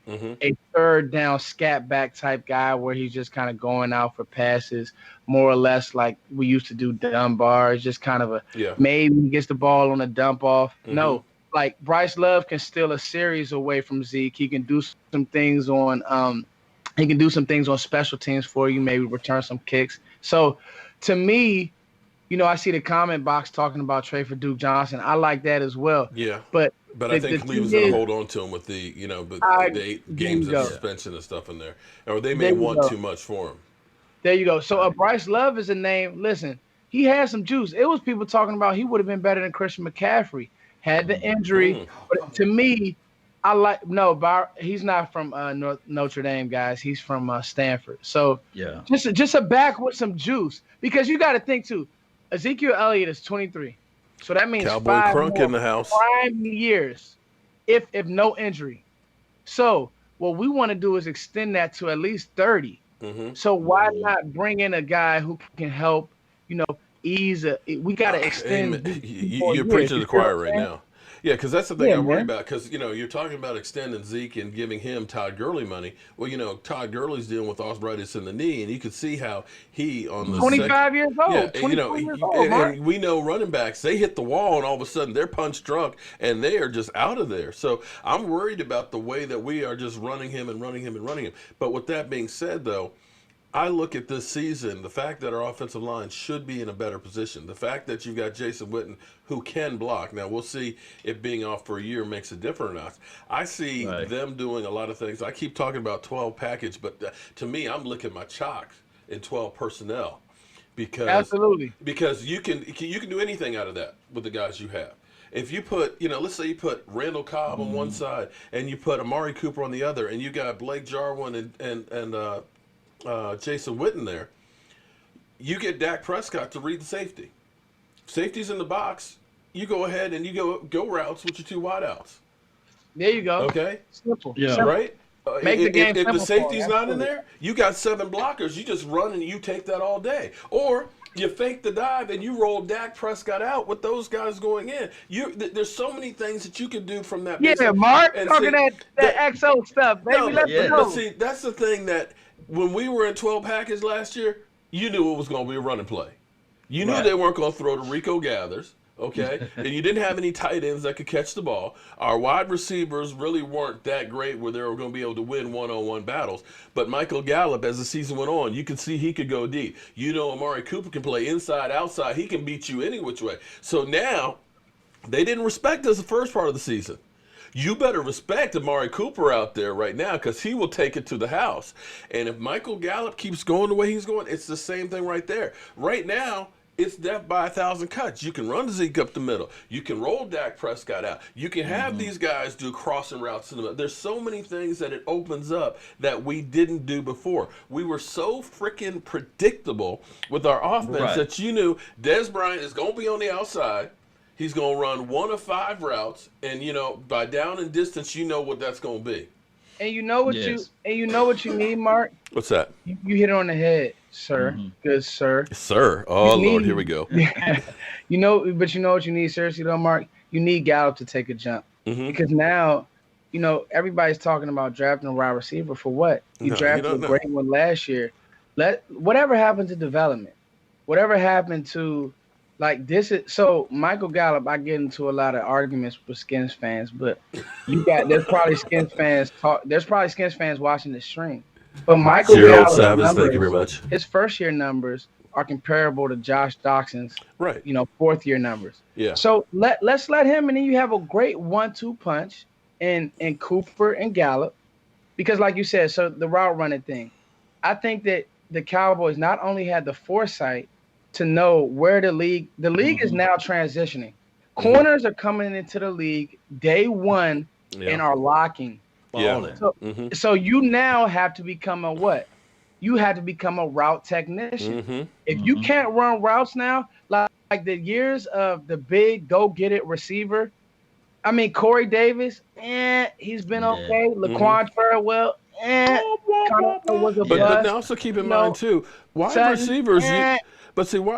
third down scat back type guy where he's just kind of going out for passes, more or less like we used to do Dunbar. It's just kind of a maybe he gets the ball on a dump off. No, like Bryce Love can steal a series away from Zeke. He can do some things on special teams for you, maybe return some kicks. So to me, I see the comment box talking about trade for Duke Johnson. I like that as well. Yeah. But I think Cleveland's going to hold on to him with the 8 games of suspension and stuff in there. Or they may want too much for him. There you go. So Bryce Love is a name. Listen, he had some juice. It was people talking about he would have been better than Christian McCaffrey. Had the injury. But to me, he's not from Notre Dame, guys. He's from Stanford. So just a back with some juice. Because you got to think, too, Ezekiel Elliott is 23. So that means Cowboy 5 Crunk more in the house. prime years if no injury. So what we want to do is extend that to at least 30. So why not bring in a guy who can help, ease we got to extend. You're preaching to the choir right now. Yeah, because that's the thing I'm worried about. Because, you're talking about extending Zeke and giving him Todd Gurley money. Well, Todd Gurley's dealing with arthritis in the knee, and you could see how he on the 25 years old. Yeah, 24 years old, and we know running backs, they hit the wall, and all of a sudden they're punch drunk, and they are just out of there. So I'm worried about the way that we are just running him. But with that being said, though, I look at this season, the fact that our offensive line should be in a better position, the fact that you've got Jason Witten who can block. Now, we'll see if being off for a year makes a difference or not. I see them doing a lot of things. I keep talking about 12 package, but to me, I'm licking my chops in 12 personnel. Because you can do anything out of that with the guys you have. If you put, let's say you put Randall Cobb on one side and you put Amari Cooper on the other, and you got Blake Jarwin and Jason Witten there, you get Dak Prescott to read the safety. Safety's in the box. You go ahead and you go routes with your 2 wideouts. There you go. Okay. Simple. Yeah. Right. Make the game if the simple safety's not in there, you got 7 blockers. You just run and you take that all day. Or you fake the dive and you roll Dak Prescott out with those guys going in. There's so many things that you can do from that. Yeah, Mark, talking that XO stuff, baby. But see, that's the thing that when we were in 12 package last year, you knew it was going to be a running play. You knew they weren't going to throw to Rico Gathers. Okay, and you didn't have any tight ends that could catch the ball. Our wide receivers really weren't that great where they were going to be able to win one-on-one battles. But Michael Gallup, as the season went on, you could see he could go deep. You know, Amari Cooper can play inside, outside. He can beat you any which way. So now they didn't respect us the first part of the season. You better respect Amari Cooper out there right now because he will take it to the house. And if Michael Gallup keeps going the way he's going, it's the same thing right there. Right now, it's death by 1,000 cuts. You can run Zeke up the middle. You can roll Dak Prescott out. You can have these guys do crossing routes in the middle. There's so many things that it opens up that we didn't do before. We were so freaking predictable with our offense that you knew Dez Bryant is going to be on the outside. He's going to run 1 of 5 routes, and by down and distance, you know what that's going to be. And you know what you need, Mark? What's that? You hit it on the head, sir. Good sir. Sir. Oh, Lord, here we go. But you know what you need, seriously though, Mark? You need Gallup to take a jump. Because now, everybody's talking about drafting a wide receiver for what? You drafted a great one last year. Whatever happened to development? Whatever happened to so Michael Gallup, I get into a lot of arguments with Skins fans, but there's probably Skins fans watching this stream. But Michael Gallup's numbers, thank you very much. His first year numbers are comparable to Josh Doxson's fourth year numbers. Yeah. So let's let him, and then you have a great 1-2 punch in Cooper and Gallup. Because like you said, so the route running thing, I think that the Cowboys not only had the foresight to know where the league is now transitioning. Corners are coming into the league day one and are locking. So you now have to become a what? You have to become a route technician. If you can't run routes now, like the years of the big go-get-it receiver, I mean, Corey Davis, he's been okay. Laquan Farwell, kind of was a bust. But also keep in mind, too, wide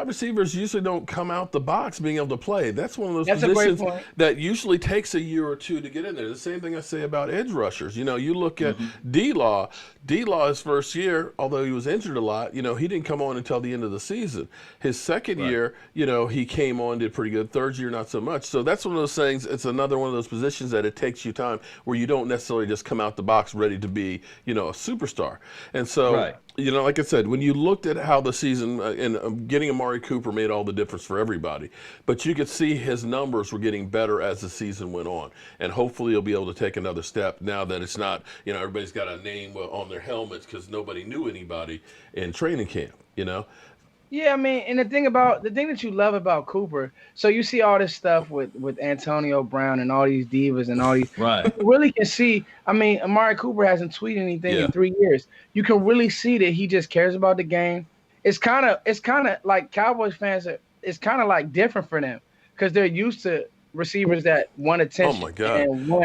receivers usually don't come out the box being able to play. That's one of those positions that usually takes a year or two to get in there. The same thing I say about edge rushers. You look at D-Law. D-Law, his first year, although he was injured a lot, he didn't come on until the end of the season. His second year, he came on, did pretty good. Third year, not so much. So that's one of those things. It's another one of those positions that it takes you time where you don't necessarily just come out the box ready to be, a superstar. And so, like I said, when you looked at how the season and getting Amari Cooper made all the difference for everybody, but you could see his numbers were getting better as the season went on. And hopefully he'll be able to take another step now that it's not, everybody's got a name on their helmets because nobody knew anybody in training camp, Yeah, I mean, and the thing that you love about Cooper, so you see all this stuff with Antonio Brown and all these divas and all these. You really can see, I mean, Amari Cooper hasn't tweeted anything in 3 years. You can really see that he just cares about the game. It's kind of like Cowboys fans it's kind of like different for them because they're used to receivers that want attention. Oh my God! And want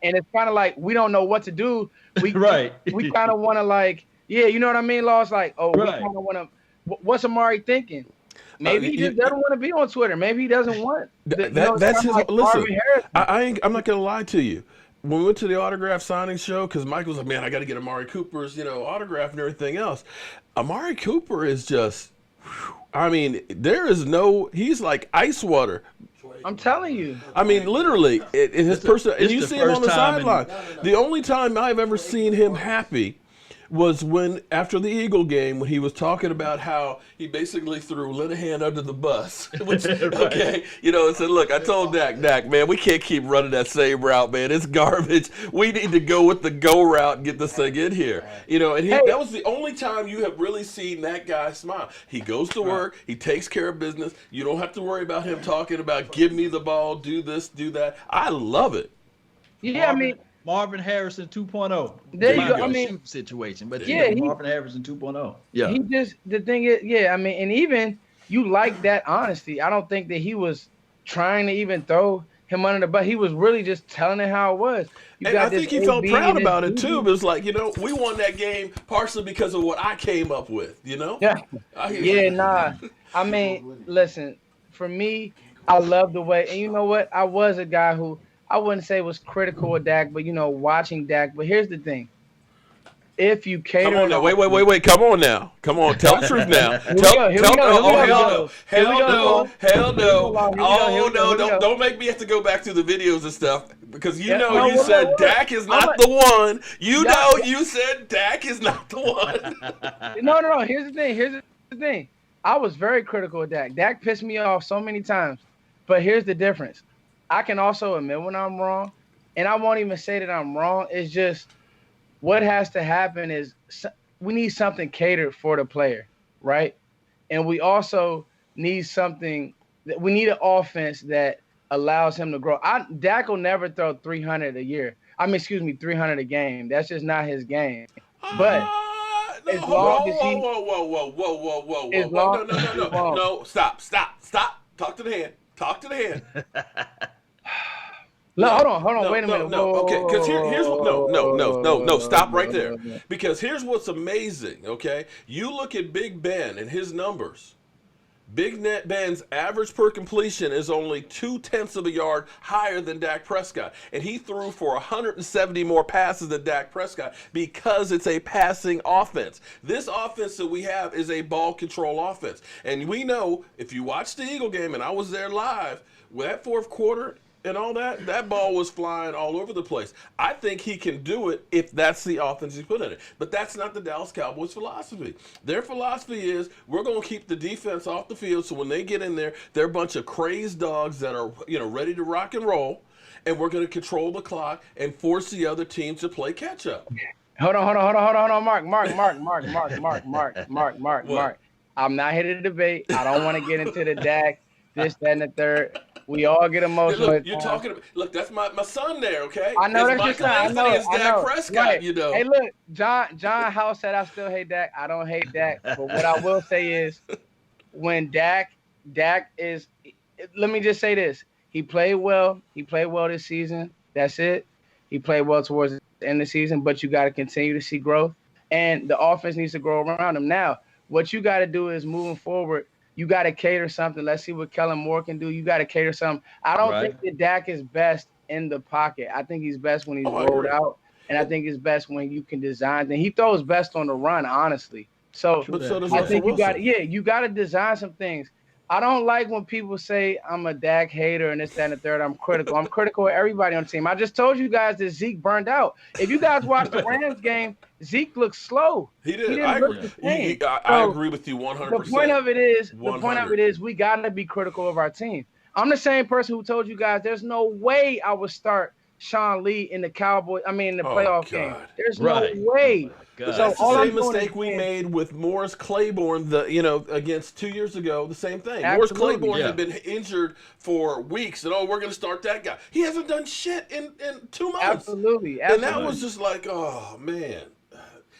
and it's kind of like we don't know what to do. We we kind of want to you know what I mean, Lost? Like, we kind of want to. What's Amari thinking? Maybe he just doesn't want to be on Twitter. Maybe he doesn't want. That's his. Listen, I'm not gonna lie to you. When we went to the autograph signing show, because Mike was like, "Man, I got to get Amari Cooper's, autograph and everything else." Amari Cooper is just. I mean, he's like ice water. I'm telling you. I mean, literally, his person, and you see him on the sideline. The only time I've ever seen him happy was when, after the Eagle game, when he was talking about how he basically threw Linehan under the bus. Which, and said, look, I told Dak, man, we can't keep running that same route, man. It's garbage. We need to go with the go route and get this thing in here. That was the only time you have really seen that guy smile. He goes to work. He takes care of business. You don't have to worry about him talking about, give me the ball, do this, do that. I love it. Yeah, I mean, Marvin Harrison 2.0. There you go. I mean, situation, but Marvin Harrison 2.0. Yeah. He just the thing is, I mean, and even you like that honesty. I don't think that he was trying to even throw him under the bus. He was really just telling it how it was. I think he felt proud about it too. But it's like, we won that game partially because of what I came up with. Yeah. I mean, listen. For me, I love the way, and you know what? I was a guy who. I wouldn't say was critical of Dak, but watching Dak. But here's the thing: if you cater. Come on now. Wait. Come on now. Come on. Tell the truth now. Here we go. Hell no. Oh, no. Don't make me have to go back to the videos and stuff. Because you said Dak is not the one. You said Dak is not the one. No. Here's the thing. I was very critical of Dak. Dak pissed me off so many times. But here's the difference. I can also admit when I'm wrong. And I won't even say that I'm wrong. It's just what has to happen is we need something catered for the player, right? And we also need we need an offense that allows him to grow. Dak will never throw 300 a year. 300 a game. That's just not his game. But as long as he... Whoa. No. Stop. Talk to the hand. No, hold on. Wait a minute. Okay, because here's what. Stop right there. Because here's what's amazing. Okay, you look at Big Ben and his numbers. Big Ben's average per completion is only 0.2 of a yard higher than Dak Prescott, and he threw for 170 more passes than Dak Prescott because it's a passing offense. This offense that we have is a ball control offense, and we know if you watch the Eagle game, and I was there live with that fourth quarter. And all that ball was flying all over the place. I think he can do it if that's the offense he put in it. But that's not the Dallas Cowboys' philosophy. Their philosophy is we're going to keep the defense off the field so when they get in there, they're a bunch of crazed dogs that are ready to rock and roll, and we're going to control the clock and force the other team to play catch up. Hold on, Mark. I'm not here to debate. I don't want to get into the Dak, this, that, and the third. We all get emotional. Look, you're talking about, look, that's my son there, okay? I know that's Michael Anthony. It's Dak Prescott, right. Hey, look, John House said I still hate Dak. I don't hate Dak. But what I will say is when Dak is, let me just say this. He played well. He played well this season. That's it. He played well towards the end of the season, but you got to continue to see growth. And the offense needs to grow around him. Now, what you got to do is moving forward, you got to cater something. Let's see what Kellen Moore can do. You got to cater something. I don't think that Dak is best in the pocket. I think he's best when he's rolled out, and I think he's best when you can design. And he throws best on the run, honestly. So I think you got to design some things. I don't like when people say I'm a Dak hater and this, that, and the third. I'm critical. I'm critical of everybody on the team. I just told you guys that Zeke burned out. If you guys watch the Rams game, Zeke looked slow. He did. I agree with you 100%. The point of it is we got to be critical of our team. I'm the same person who told you guys there's no way I would start Sean Lee in the playoff game. There's no way. So that's the same mistake we made with Morris Claiborne, against 2 years ago. The same thing. Morris Claiborne had been injured for weeks, and we're going to start that guy. He hasn't done shit in 2 months. Absolutely. And that was just like, oh man.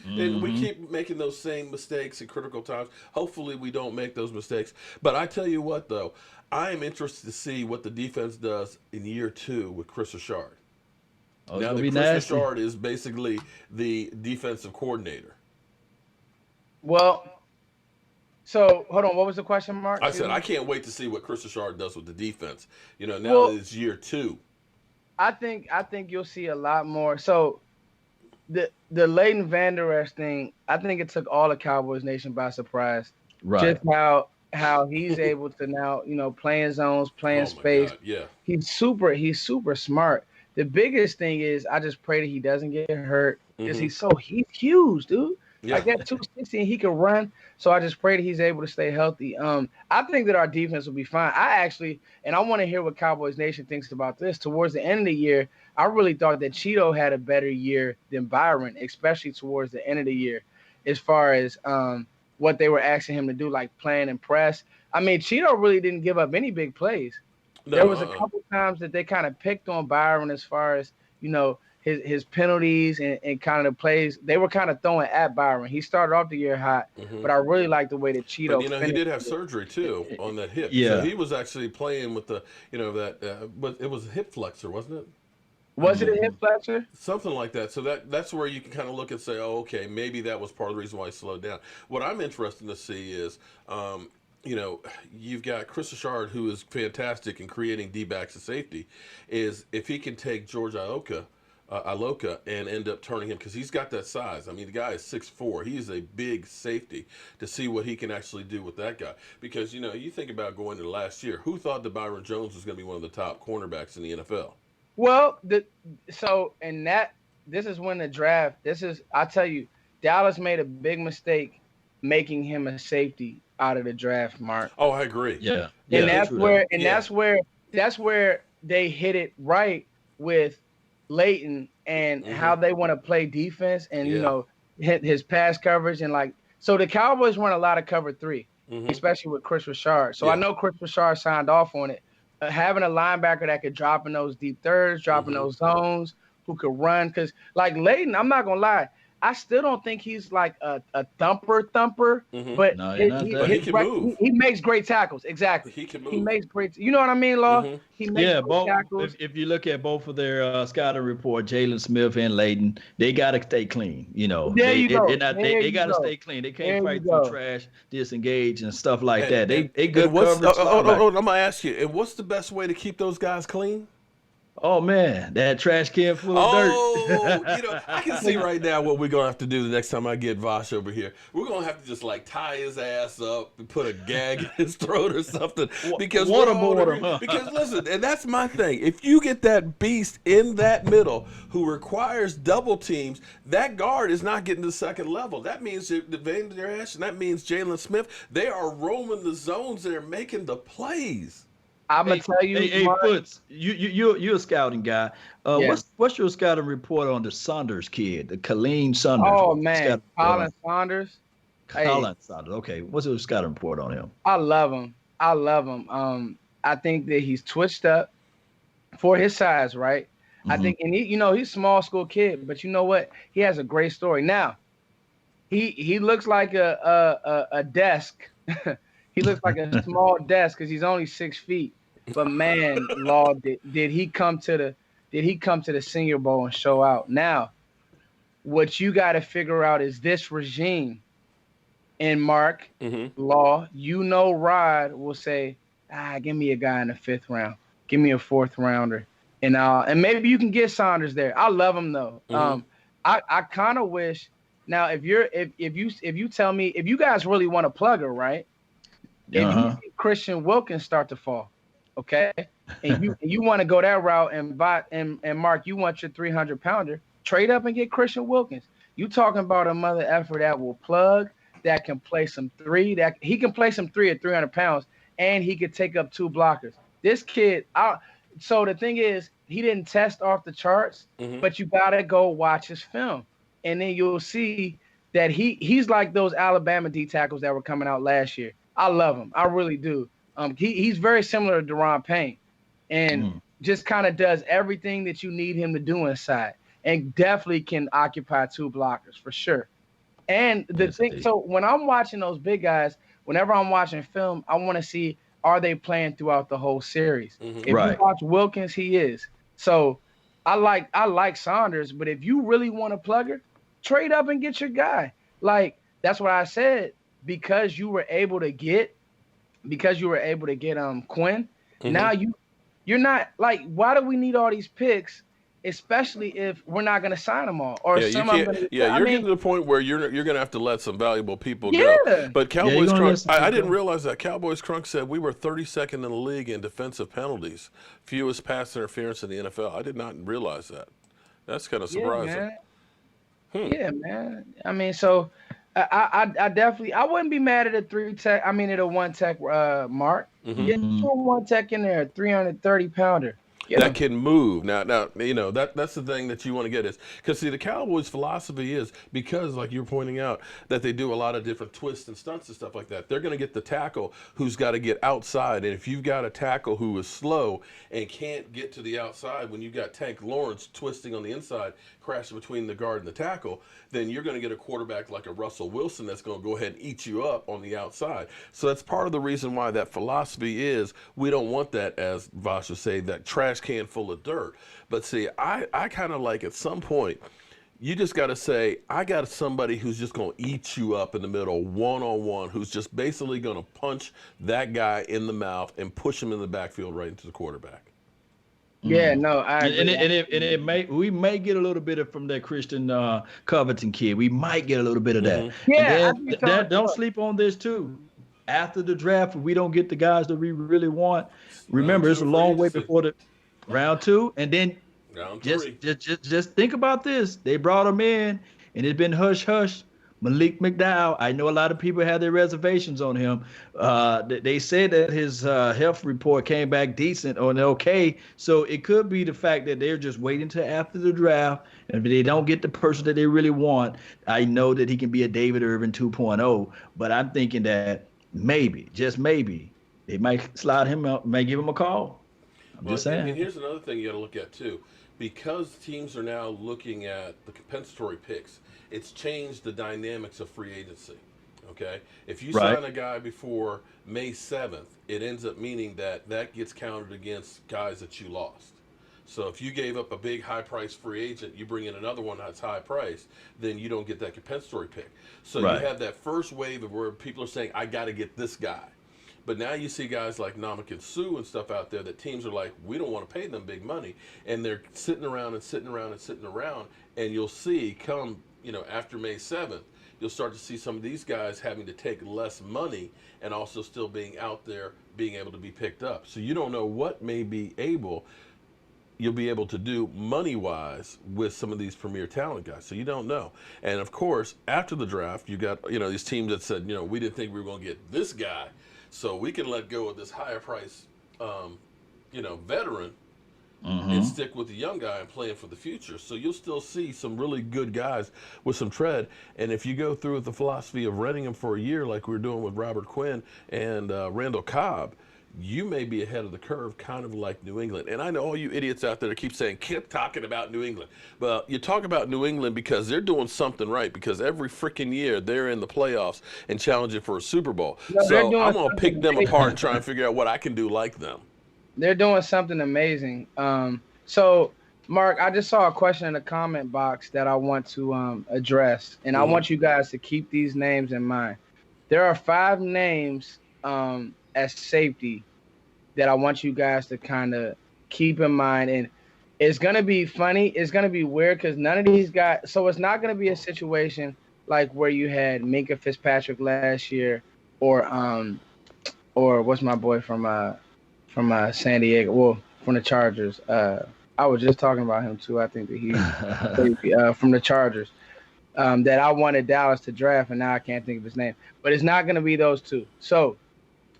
And we keep making those same mistakes at critical times. Hopefully we don't make those mistakes. But I tell you what, though, I am interested to see what the defense does in year 2 with Chris Richard. Now that Chris Richard is basically the defensive coordinator. Well, so hold on. What was the question, Mark? I said I can't wait to see what Chris Richard does with the defense. Now that it's year 2. I think you'll see a lot more. So the Leighton Vander Esch thing, I think it took all the Cowboys Nation by surprise. Right. Just how he's able to now, playing zones, playing space. God, yeah. He's super smart. The biggest thing is I just pray that he doesn't get hurt because he's huge, dude. Yeah. Like that 260 and he can run. So I just pray that he's able to stay healthy. I think that our defense will be fine. I want to hear what Cowboys Nation thinks about this. Towards the end of the year, I really thought that Cheeto had a better year than Byron, especially towards the end of the year, as far as what they were asking him to do, like playing and press. I mean, Cheeto really didn't give up any big plays. There was a couple times that they kind of picked on Byron as far as, his penalties and kind of the plays. They were kind of throwing at Byron. He started off the year hot, but I really like the way that Cheeto finished. He did have surgery, too, on that hip. Yeah. So he was actually playing with the, but it was a hip flexor, wasn't it? Was it a hip flexor? Something like that. So that's where you can kind of look and say, oh, okay, maybe that was part of the reason why he slowed down. What I'm interested to see is, you've got Chris Richard, who is fantastic in creating D-backs and safety, is if he can take George Iloka Iloka and end up turning him because he's got that size. I mean, the guy is 6'4". He is a big safety to see what he can actually do with that guy. Because, you think about going to last year, who thought that Byron Jones was going to be one of the top cornerbacks in the NFL? Well, this is when the draft. I tell you, Dallas made a big mistake making him a safety out of the draft, Mark. Oh, I agree. Yeah. And that's where they hit it right with Leighton and how they want to play defense and hit his pass coverage and so the Cowboys run a lot of cover 3, especially with Chris Richard. So I know Chris Richard signed off on it. Having a linebacker that could drop in those deep thirds, drop in those zones, who could run, because Leighton, I'm not gonna lie, I still don't think he's like a thumper, but he can move. He makes great tackles. Exactly. He can move. He makes great. You know what I mean, Law? He makes great tackles. If you look at both of their scouting report, Jalen Smith and Leighton, they got to stay clean. They got to stay clean. They can't fight through trash, disengage, and stuff like that. They good coverage. I'm gonna ask you. And what's the best way to keep those guys clean? Oh man, that trash can full of dirt. I can see right now what we're gonna have to do the next time I get Vosh over here. We're gonna have to just tie his ass up and put a gag in his throat or something. Because because listen, and that's my thing. If you get that beast in that middle who requires double teams, that guard is not getting to the second level. That means Van Der Esch and that means Jalen Smith. They are roaming the zones. They're making the plays. I'm gonna tell you, hey, Foots, you're a scouting guy. What's your scouting report on the Saunders kid, the Khalil Saunders? Oh man, Colin Saunders. Colin Saunders. Okay, what's your scouting report on him? I love him. I think that he's twitched up for his size, right? I think, and he's a small school kid, but you know what? He has a great story. Now, he looks like a desk. He looks like a small desk because he's only 6 feet. But man, Law, did he come to the Senior Bowl and show out? Now, what you got to figure out is this regime. And Mark, Law, Rod will say, give me a guy in the 5th round, give me a 4th rounder, and maybe you can get Saunders there. I love him though. I kind of wish. Now, if you tell me if you guys really want a plugger, right? If you see Christian Wilkins start to fall, okay, and you want to go that route and buy and Mark, you want your 300-pounder, trade up and get Christian Wilkins. You talking about a mother effer that will plug, that can play some 3, that he can play some 3 at 300 pounds, and he could take up 2 blockers. This kid, so the thing is, he didn't test off the charts, but you gotta go watch his film, and then you'll see that he's like those Alabama D tackles that were coming out last year. I love him. I really do. He's very similar to Daron Payne and just kind of does everything that you need him to do inside and definitely can occupy 2 blockers for sure. And so when I'm watching those big guys, whenever I'm watching film, I want to see, are they playing throughout the whole series? If you watch Wilkins, he is. So I like Saunders, but if you really want a plugger, trade up and get your guy. That's what I said. Because you were able to get Quinn, now you're not why do we need all these picks, especially if we're not going to sign them all or you're getting to the point where you're going to have to let some valuable people go. But Cowboys Crunk, I didn't realize that Cowboys Crunk said we were 32nd in the league in defensive penalties, fewest pass interference in the NFL. I did not realize that. That's kind of surprising. Yeah, man. I mean, so I definitely wouldn't be mad at a 3-tech. I mean, at a 1-tech Mark. Get your 1-tech in there, 330-pounder. That can move. Now, that's the thing that you want to get is because see the Cowboys' philosophy is because like you're pointing out that they do a lot of different twists and stunts and stuff like that. They're going to get the tackle who's got to get outside, and if you've got a tackle who is slow and can't get to the outside, when you got Tank Lawrence twisting on the inside, crashing between the guard and the tackle, then you're going to get a quarterback like a Russell Wilson that's going to go ahead and eat you up on the outside. So that's part of the reason why that philosophy is we don't want that, as Vosh would say, that trash can full of dirt. But see, I kind of like at some point, you just got to say, I got somebody who's just going to eat you up in the middle, one-on-one, who's just basically going to punch that guy in the mouth and push him in the backfield right into the quarterback. Yeah, no, I agree. We may get a little bit of from that Christian Covington kid. We might get a little bit of that. Mm-hmm. And Yeah, I then think so. don't sleep on this too. After the draft, if we don't get the guys that we really want, Round remember it's a 2 free long way agency. before the round 2, and then Round just 3. just think about this. They brought him in, and it's been hush hush. Malik McDowell. I know a lot of people had their reservations on him. They said that his health report came back decent or okay. So it could be the fact that they're just waiting till after the draft. And if they don't get the person that they really want, I know that he can be a David Irvin 2.0. But I'm thinking that maybe, just maybe, they might slide him out, may give him a call. I'm just saying. And here's another thing you got to look at too, because teams are now looking at the compensatory picks. It's changed the dynamics of free agency. Okay, if you sign a guy before May 7th, it ends up meaning that gets counted against guys that you lost. So if you gave up a big high-priced free agent, you bring in another one that's high-priced, then you don't get that compensatory pick. So you have that first wave of where people are saying, I got to get this guy. But now you see guys like Ndamukong Suh and stuff out there that teams are like, we don't want to pay them big money. And they're sitting around, and you'll see come, after May 7th, you'll start to see some of these guys having to take less money and also still being out there, being able to be picked up. So you don't know what you'll be able to do money-wise with some of these premier talent guys. So you don't know. And, of course, after the draft, you got, these teams that said, we didn't think we were going to get this guy, so we can let go of this higher price, veteran and stick with the young guy and plan for the future. So you'll still see some really good guys with some tread. And if you go through with the philosophy of renting them for a year like we were doing with Robert Quinn and Randall Cobb, you may be ahead of the curve, kind of like New England. And I know all you idiots out there that keep talking about New England. Well, you talk about New England because they're doing something right, because every freaking year they're in the playoffs and challenging for a Super Bowl. No, so I'm going to pick them apart and try and figure out what I can do like them. They're doing something amazing. So, Mark, I just saw a question in the comment box that I want to address, and I want you guys to keep these names in mind. There are 5 names as safety that I want you guys to kind of keep in mind. And it's going to be funny. It's going to be weird because none of these guys – so it's not going to be a situation like where you had Minkah Fitzpatrick last year or what's my boy from San Diego? Well, from the Chargers. I was just talking about him too. I think that he from the Chargers that I wanted Dallas to draft, and now I can't think of his name. But it's not going to be those 2. So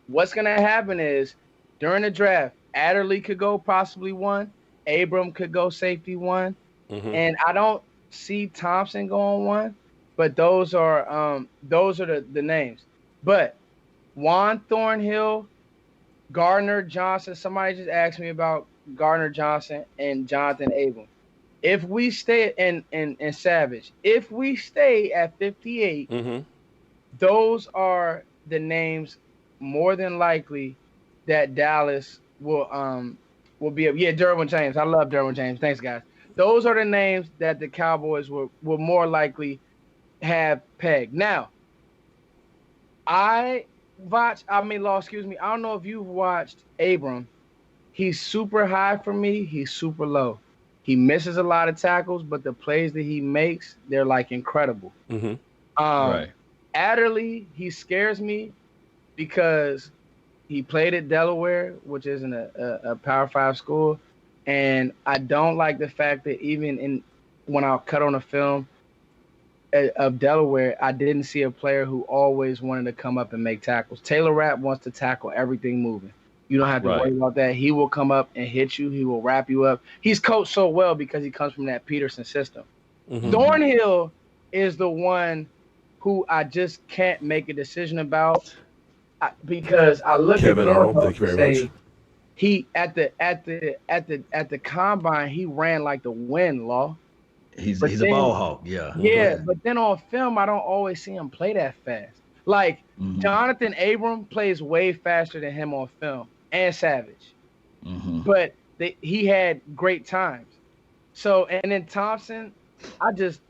what's going to happen is during the draft, Adderley could go possibly 1. Abram could go safety 1. And I don't see Thompson going 1. But those are the names. But Juan Thornhill, Gardner Johnson. Somebody just asked me about Gardner Johnson and Jonathan Abram. If we stay in Savage, if we stay at 58, those are the names more than likely that Dallas will be up. Yeah, Derwin James. I love Derwin James. Thanks, guys. Those are the names that the Cowboys will more likely have pegged. Now, I don't know if you've watched Abram. He's super high for me. He's super low. He misses a lot of tackles, but the plays that he makes, they're like incredible. Adderley, he scares me because he played at Delaware, which isn't a Power 5 school. And I don't like the fact that even when I cut on a film of Delaware, I didn't see a player who always wanted to come up and make tackles. Taylor Rapp wants to tackle everything moving. You don't have to worry about that. He will come up and hit you. He will wrap you up. He's coached so well because he comes from that Peterson system. Thornhill is the one who I just can't make a decision about because I look Kevin at Arnold. Thank you very much. He at the combine he ran like the wind, Law. He's a ball hawk, Yeah, but then on film I don't always see him play that fast. Like Jonathan Abram plays way faster than him on film, and Savage. But he had great times. So and then Thompson,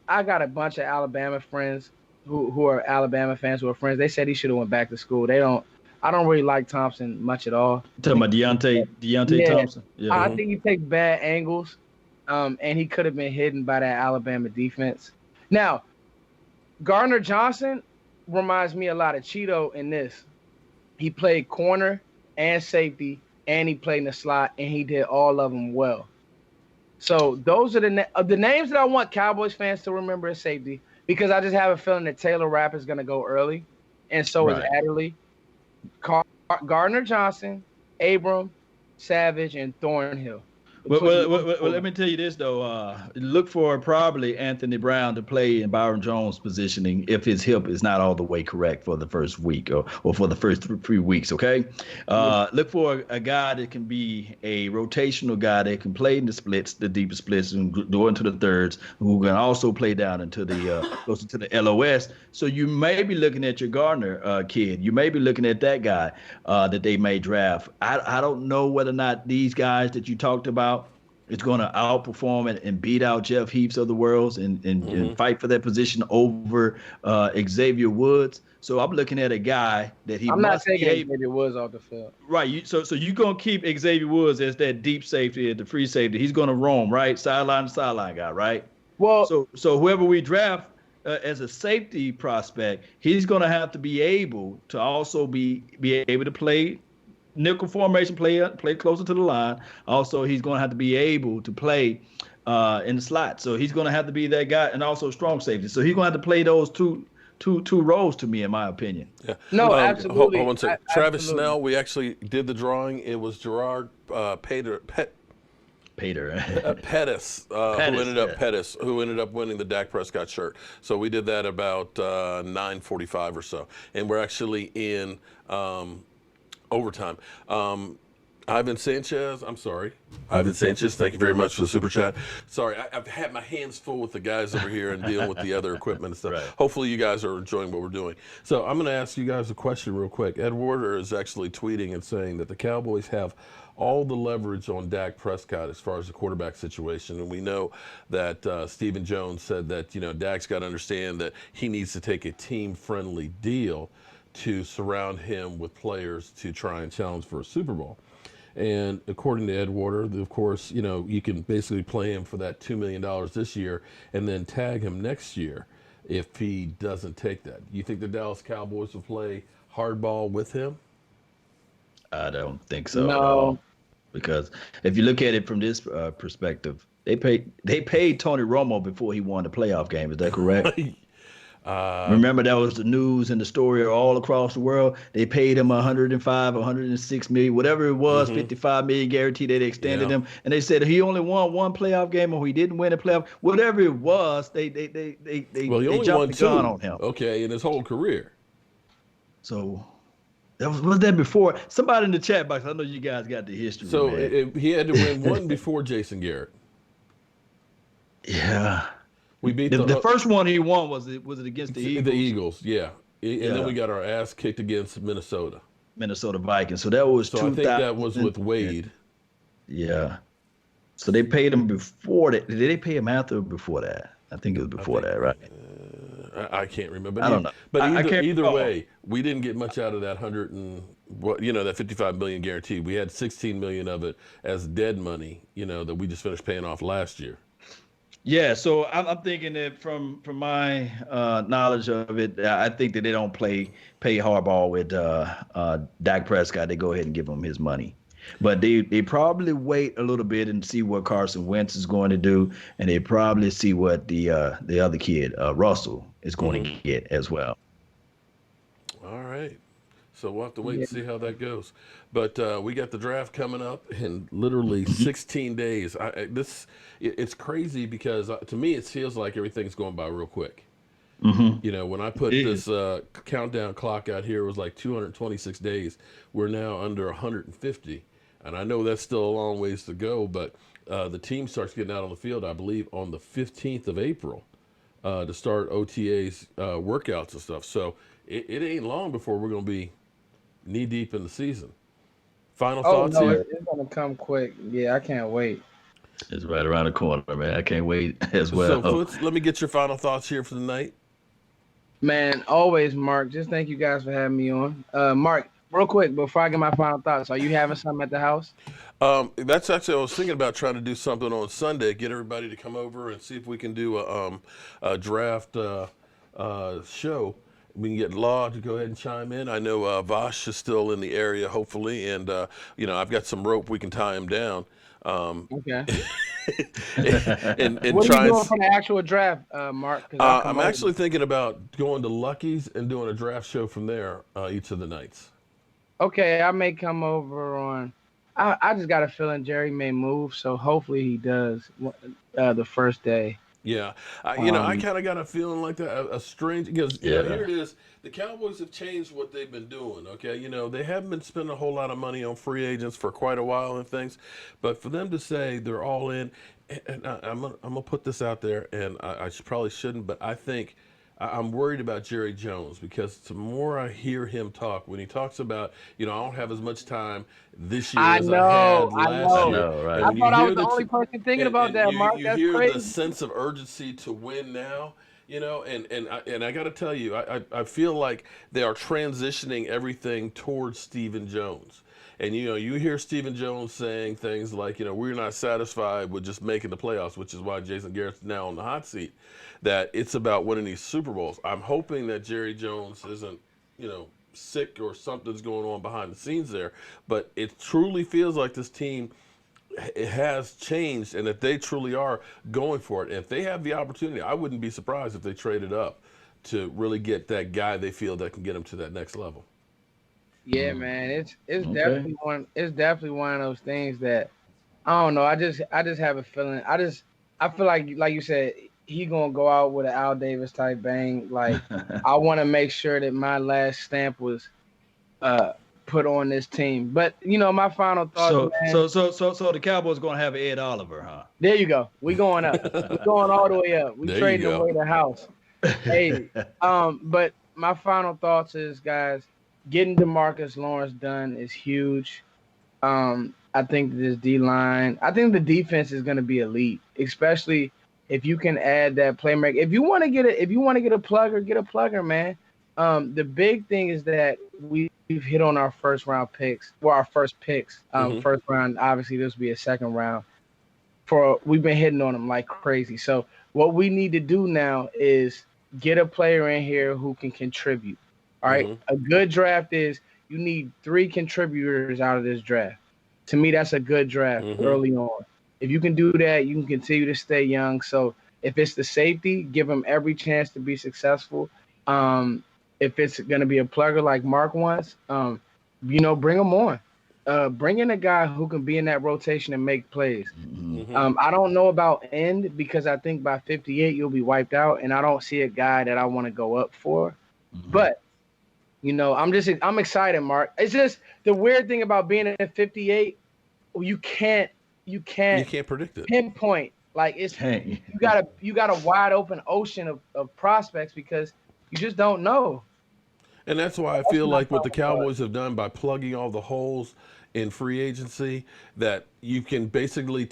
I got a bunch of Alabama friends who are Alabama fans who are friends. They said he should have went back to school. I don't really like Thompson much at all. Talking about Deontay Thompson. Yeah. I think he takes bad angles, and he could have been hidden by that Alabama defense. Now, Gardner Johnson reminds me a lot of Cheeto in this. He played corner and safety, and he played in the slot, and he did all of them well. So those are the names that I want Cowboys fans to remember as safety, because I just have a feeling that Taylor Rapp is going to go early, and so is Adderley. Gardner Johnson, Abram, Savage, and Thornhill. Well, let me tell you this, though. Look for probably Anthony Brown to play in Byron Jones' positioning if his hip is not all the way correct for the first week or for the first 3 weeks, okay? Look for a guy that can be a rotational guy that can play in the splits, the deeper splits, and go into the thirds, who can also play down into the closer to the LOS. So you may be looking at your Gardner kid. You may be looking at that guy that they may draft. I don't know whether or not these guys that you talked about is going to outperform and beat out Jeff Heaps of the world and fight for that position over Xavier Woods. So I'm looking at a guy that I'm not taking Xavier Woods off the field. Right. So you're going to keep Xavier Woods as that deep safety, the free safety. He's going to roam, right? Sideline to sideline guy, right? Well, so whoever we draft as a safety prospect, he's going to have to be able to also be able to play nickel formation, play closer to the line. Also, he's going to have to be able to play in the slot. So he's going to have to be that guy, and also strong safety. So he's going to have to play those two roles, to me, in my opinion. Yeah. No, absolutely. Hold on a second. Travis Snell, we actually did the drawing. It was Gerard Pettis, who ended up winning the Dak Prescott shirt. So we did that about 9:45 or so, and we're actually in overtime. Ivan Sanchez, thank you very much for the super chat. Sorry, I've had my hands full with the guys over here and dealing with the other equipment and stuff. Right. Hopefully you guys are enjoying what we're doing. So I'm going to ask you guys a question real quick. Ed Warder is actually tweeting and saying that the Cowboys have all the leverage on Dak Prescott as far as the quarterback situation. And we know that Stephen Jones said that, Dak's got to understand that he needs to take a team-friendly deal to surround him with players to try and challenge for a Super Bowl. And according to Ed Warder, of course, you can basically play him for that $2 million this year and then tag him next year if he doesn't take that. You think the Dallas Cowboys will play hardball with him? I don't think so. No. Because if you look at it from this perspective, they paid Tony Romo before he won the playoff game. Is that correct? Remember, that was the news and the story all across the world. They paid him 105, 106 million, whatever it was, 55 million guaranteed. They extended him, and they said he only won one playoff game or he didn't win a playoff. Whatever it was, they he only jumped won the gun on him. Okay, in his whole career. So was that before? Somebody in the chat box. I know you guys got the history. So he had to win one before Jason Garrett. Yeah. We beat the first one he won was it against the Eagles? The Eagles, yeah. And then we got our ass kicked against Minnesota Vikings. So that was 2000. I think that was with Wade. Yeah. So they paid him before that. Did they pay him after or before that? I think it was before that, right? I can't remember. I don't know. But either way, we didn't get much out of that that 55 million guarantee. We had 16 million of it as dead money, that we just finished paying off last year. Yeah, so I'm thinking that from my knowledge of it, I think that they don't pay hardball with Dak Prescott. They go ahead and give him his money. But they probably wait a little bit and see what Carson Wentz is going to do, and they probably see what the other kid, Russell, is going to get as well. All right. So we'll have to wait and see how that goes. But we got the draft coming up in literally 16 days. It's crazy because to me it feels like everything's going by real quick. When I put this countdown clock out here, it was like 226 days. We're now under 150. And I know that's still a long ways to go, but the team starts getting out on the field, I believe, on the 15th of April to start OTAs, workouts and stuff. So it ain't long before we're going to be knee-deep in the season. Final thoughts here? It's going to come quick. Yeah, I can't wait. It's right around the corner, man. I can't wait as well. So, Foots, let me get your final thoughts here for the night. Man, always, Mark. Just thank you guys for having me on. Mark, real quick before I get my final thoughts, are you having something at the house? That's actually, I was thinking about trying to do something on Sunday, get everybody to come over and see if we can do a draft show. We can get Law to go ahead and chime in. I know Vosh is still in the area, hopefully, and I've got some rope we can tie him down. Okay. and What are try you and doing for the actual draft, Mark? I'm actually thinking about going to Lucky's and doing a draft show from there each of the nights. Okay, I may come over on. I just got a feeling Jerry may move, so hopefully he does the first day. Yeah, I kind of got a feeling like that, a strange, because here it is. The Cowboys have changed what they've been doing. Okay, they haven't been spending a whole lot of money on free agents for quite a while and things, but for them to say they're all in, and I'm gonna put this out there, and I probably shouldn't, but I think I'm worried about Jerry Jones, because the more I hear him talk, when he talks about, I don't have as much time this year as I had last year. know, right? I thought I was the only person thinking about that, Mark. You That's hear crazy. the sense of urgency to win now, and I got to tell you, I feel like they are transitioning everything towards Stephen Jones. And, you hear Stephen Jones saying things like, we're not satisfied with just making the playoffs, which is why Jason Garrett's now on the hot seat, that it's about winning these Super Bowls. I'm hoping that Jerry Jones isn't, sick or something's going on behind the scenes there. But it truly feels like this team has changed and that they truly are going for it. And if they have the opportunity, I wouldn't be surprised if they traded up to really get that guy they feel that can get them to that next level. Yeah, man, it's definitely one of those things that I don't know. I just have a feeling. I feel like you said, he gonna go out with an Al Davis type bang. Like I want to make sure that my last stamp was put on this team. But my final thought. So the Cowboys gonna have Ed Oliver, huh? There you go. We going up. We going all the way up. We trading away the house. Hey, but my final thoughts is, guys, getting DeMarcus Lawrence done is huge. I think this D-line, I think the defense is going to be elite, especially if you can add that playmaker. If you want to get a plugger, get a plugger, man. The big thing is that we've hit on our first round picks, our first picks. First round, obviously this will be a second round. We've been hitting on them like crazy. So what we need to do now is get a player in here who can contribute. All right. A good draft is you need 3 contributors out of this draft. To me, that's a good draft early on. If you can do that, you can continue to stay young. So if it's the safety, give them every chance to be successful. If it's going to be a plugger like Mark wants, bring them on. Bring in a guy who can be in that rotation and make plays. I don't know about end, because I think by 58 you'll be wiped out, and I don't see a guy that I want to go up for. But I'm excited, Mark. It's just the weird thing about being at 58, you can't predict it. Pinpoint. Like you got a wide open ocean of prospects, because you just don't know. And that's why I feel like what the Cowboys have done by plugging all the holes in free agency, that you can basically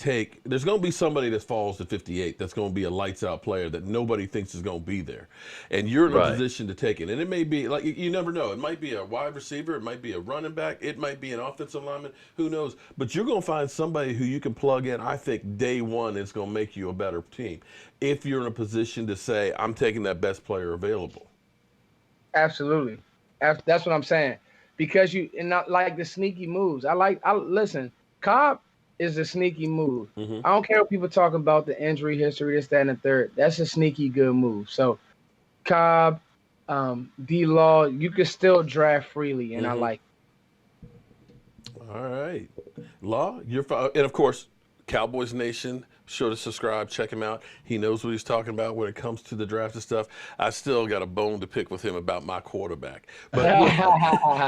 there's going to be somebody that falls to 58 that's going to be a lights out player that nobody thinks is going to be there. And you're in a position to take it. And it may be, like, you never know. It might be a wide receiver. It might be a running back. It might be an offensive lineman. Who knows? But you're going to find somebody who you can plug in. I think day one is going to make you a better team if you're in a position to say, I'm taking that best player available. Absolutely. That's what I'm saying. Because not like the sneaky moves. Listen, Cobb is a sneaky move. I don't care what people talk about the injury history, this, that, and the third. That's a sneaky good move. So Cobb, D-Law, you can still draft freely, and I like it. All right. Law, and of course, Cowboys Nation, sure to subscribe, check him out. He knows what he's talking about when it comes to the draft and stuff. I still got a bone to pick with him about my quarterback. But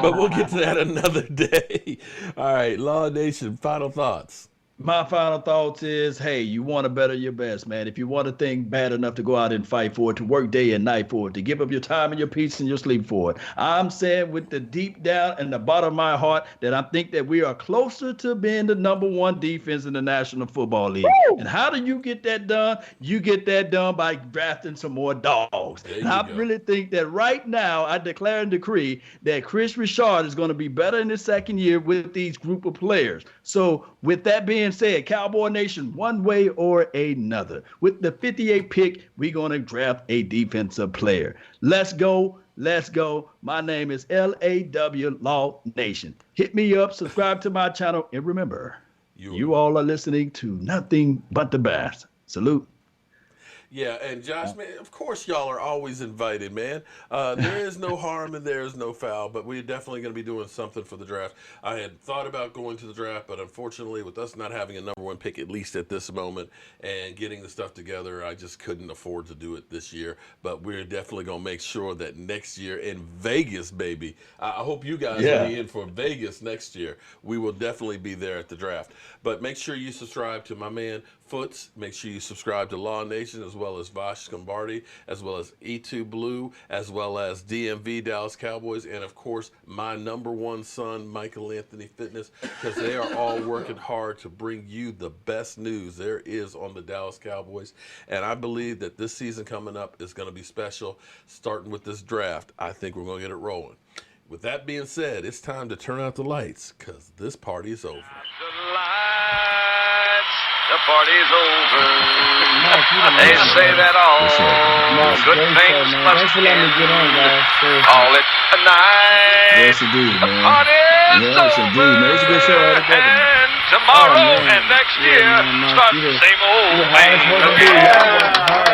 we'll get to that another day. All right, Law Nation, final thoughts. My final thoughts is, hey, you want to better your best, man. If you want a thing bad enough to go out and fight for it, to work day and night for it, to give up your time and your peace and your sleep for it. I'm saying with the deep down and the bottom of my heart that I think that we are closer to being the #1 defense in the National Football League. Woo! And how do you get that done? You get that done by drafting some more dogs. And I really think that right now I declare and decree that Chris Richard is going to be better in his second year with these group of players. So with that being said, Cowboy Nation, one way or another, with the 58th pick, we're going to draft a defensive player. Let's go. Let's go. My name is LAW Law Nation. Hit me up, subscribe to my channel, and remember, you all are listening to nothing but the best. Salute. Yeah, and Josh, man, of course y'all are always invited, man. There is no harm and there is no foul, but we're definitely going to be doing something for the draft. I had thought about going to the draft, but unfortunately with us not having a #1 pick, at least at this moment, and getting the stuff together, I just couldn't afford to do it this year. But we're definitely going to make sure that next year in Vegas, baby, I hope you guys will be in for Vegas next year. We will definitely be there at the draft. But make sure you subscribe to my man Foots. Make sure you subscribe to Law Nation, as well as Vash Scombardi, as well as E2 Blue, as well as DMV Dallas Cowboys, and of course my #1 son, Michael Anthony Fitness, because they are all working hard to bring you the best news there is on the Dallas Cowboys. And I believe that this season coming up is going to be special, starting with this draft. I think we're going to get it rolling. With that being said, it's time to turn out the lights, because this party is over. The party's over. They say that all good things must end. Call it a night. Yes, indeed, man. The party's yes, indeed, man. It's a good show altogether. And tomorrow and next year starts the same old thing again.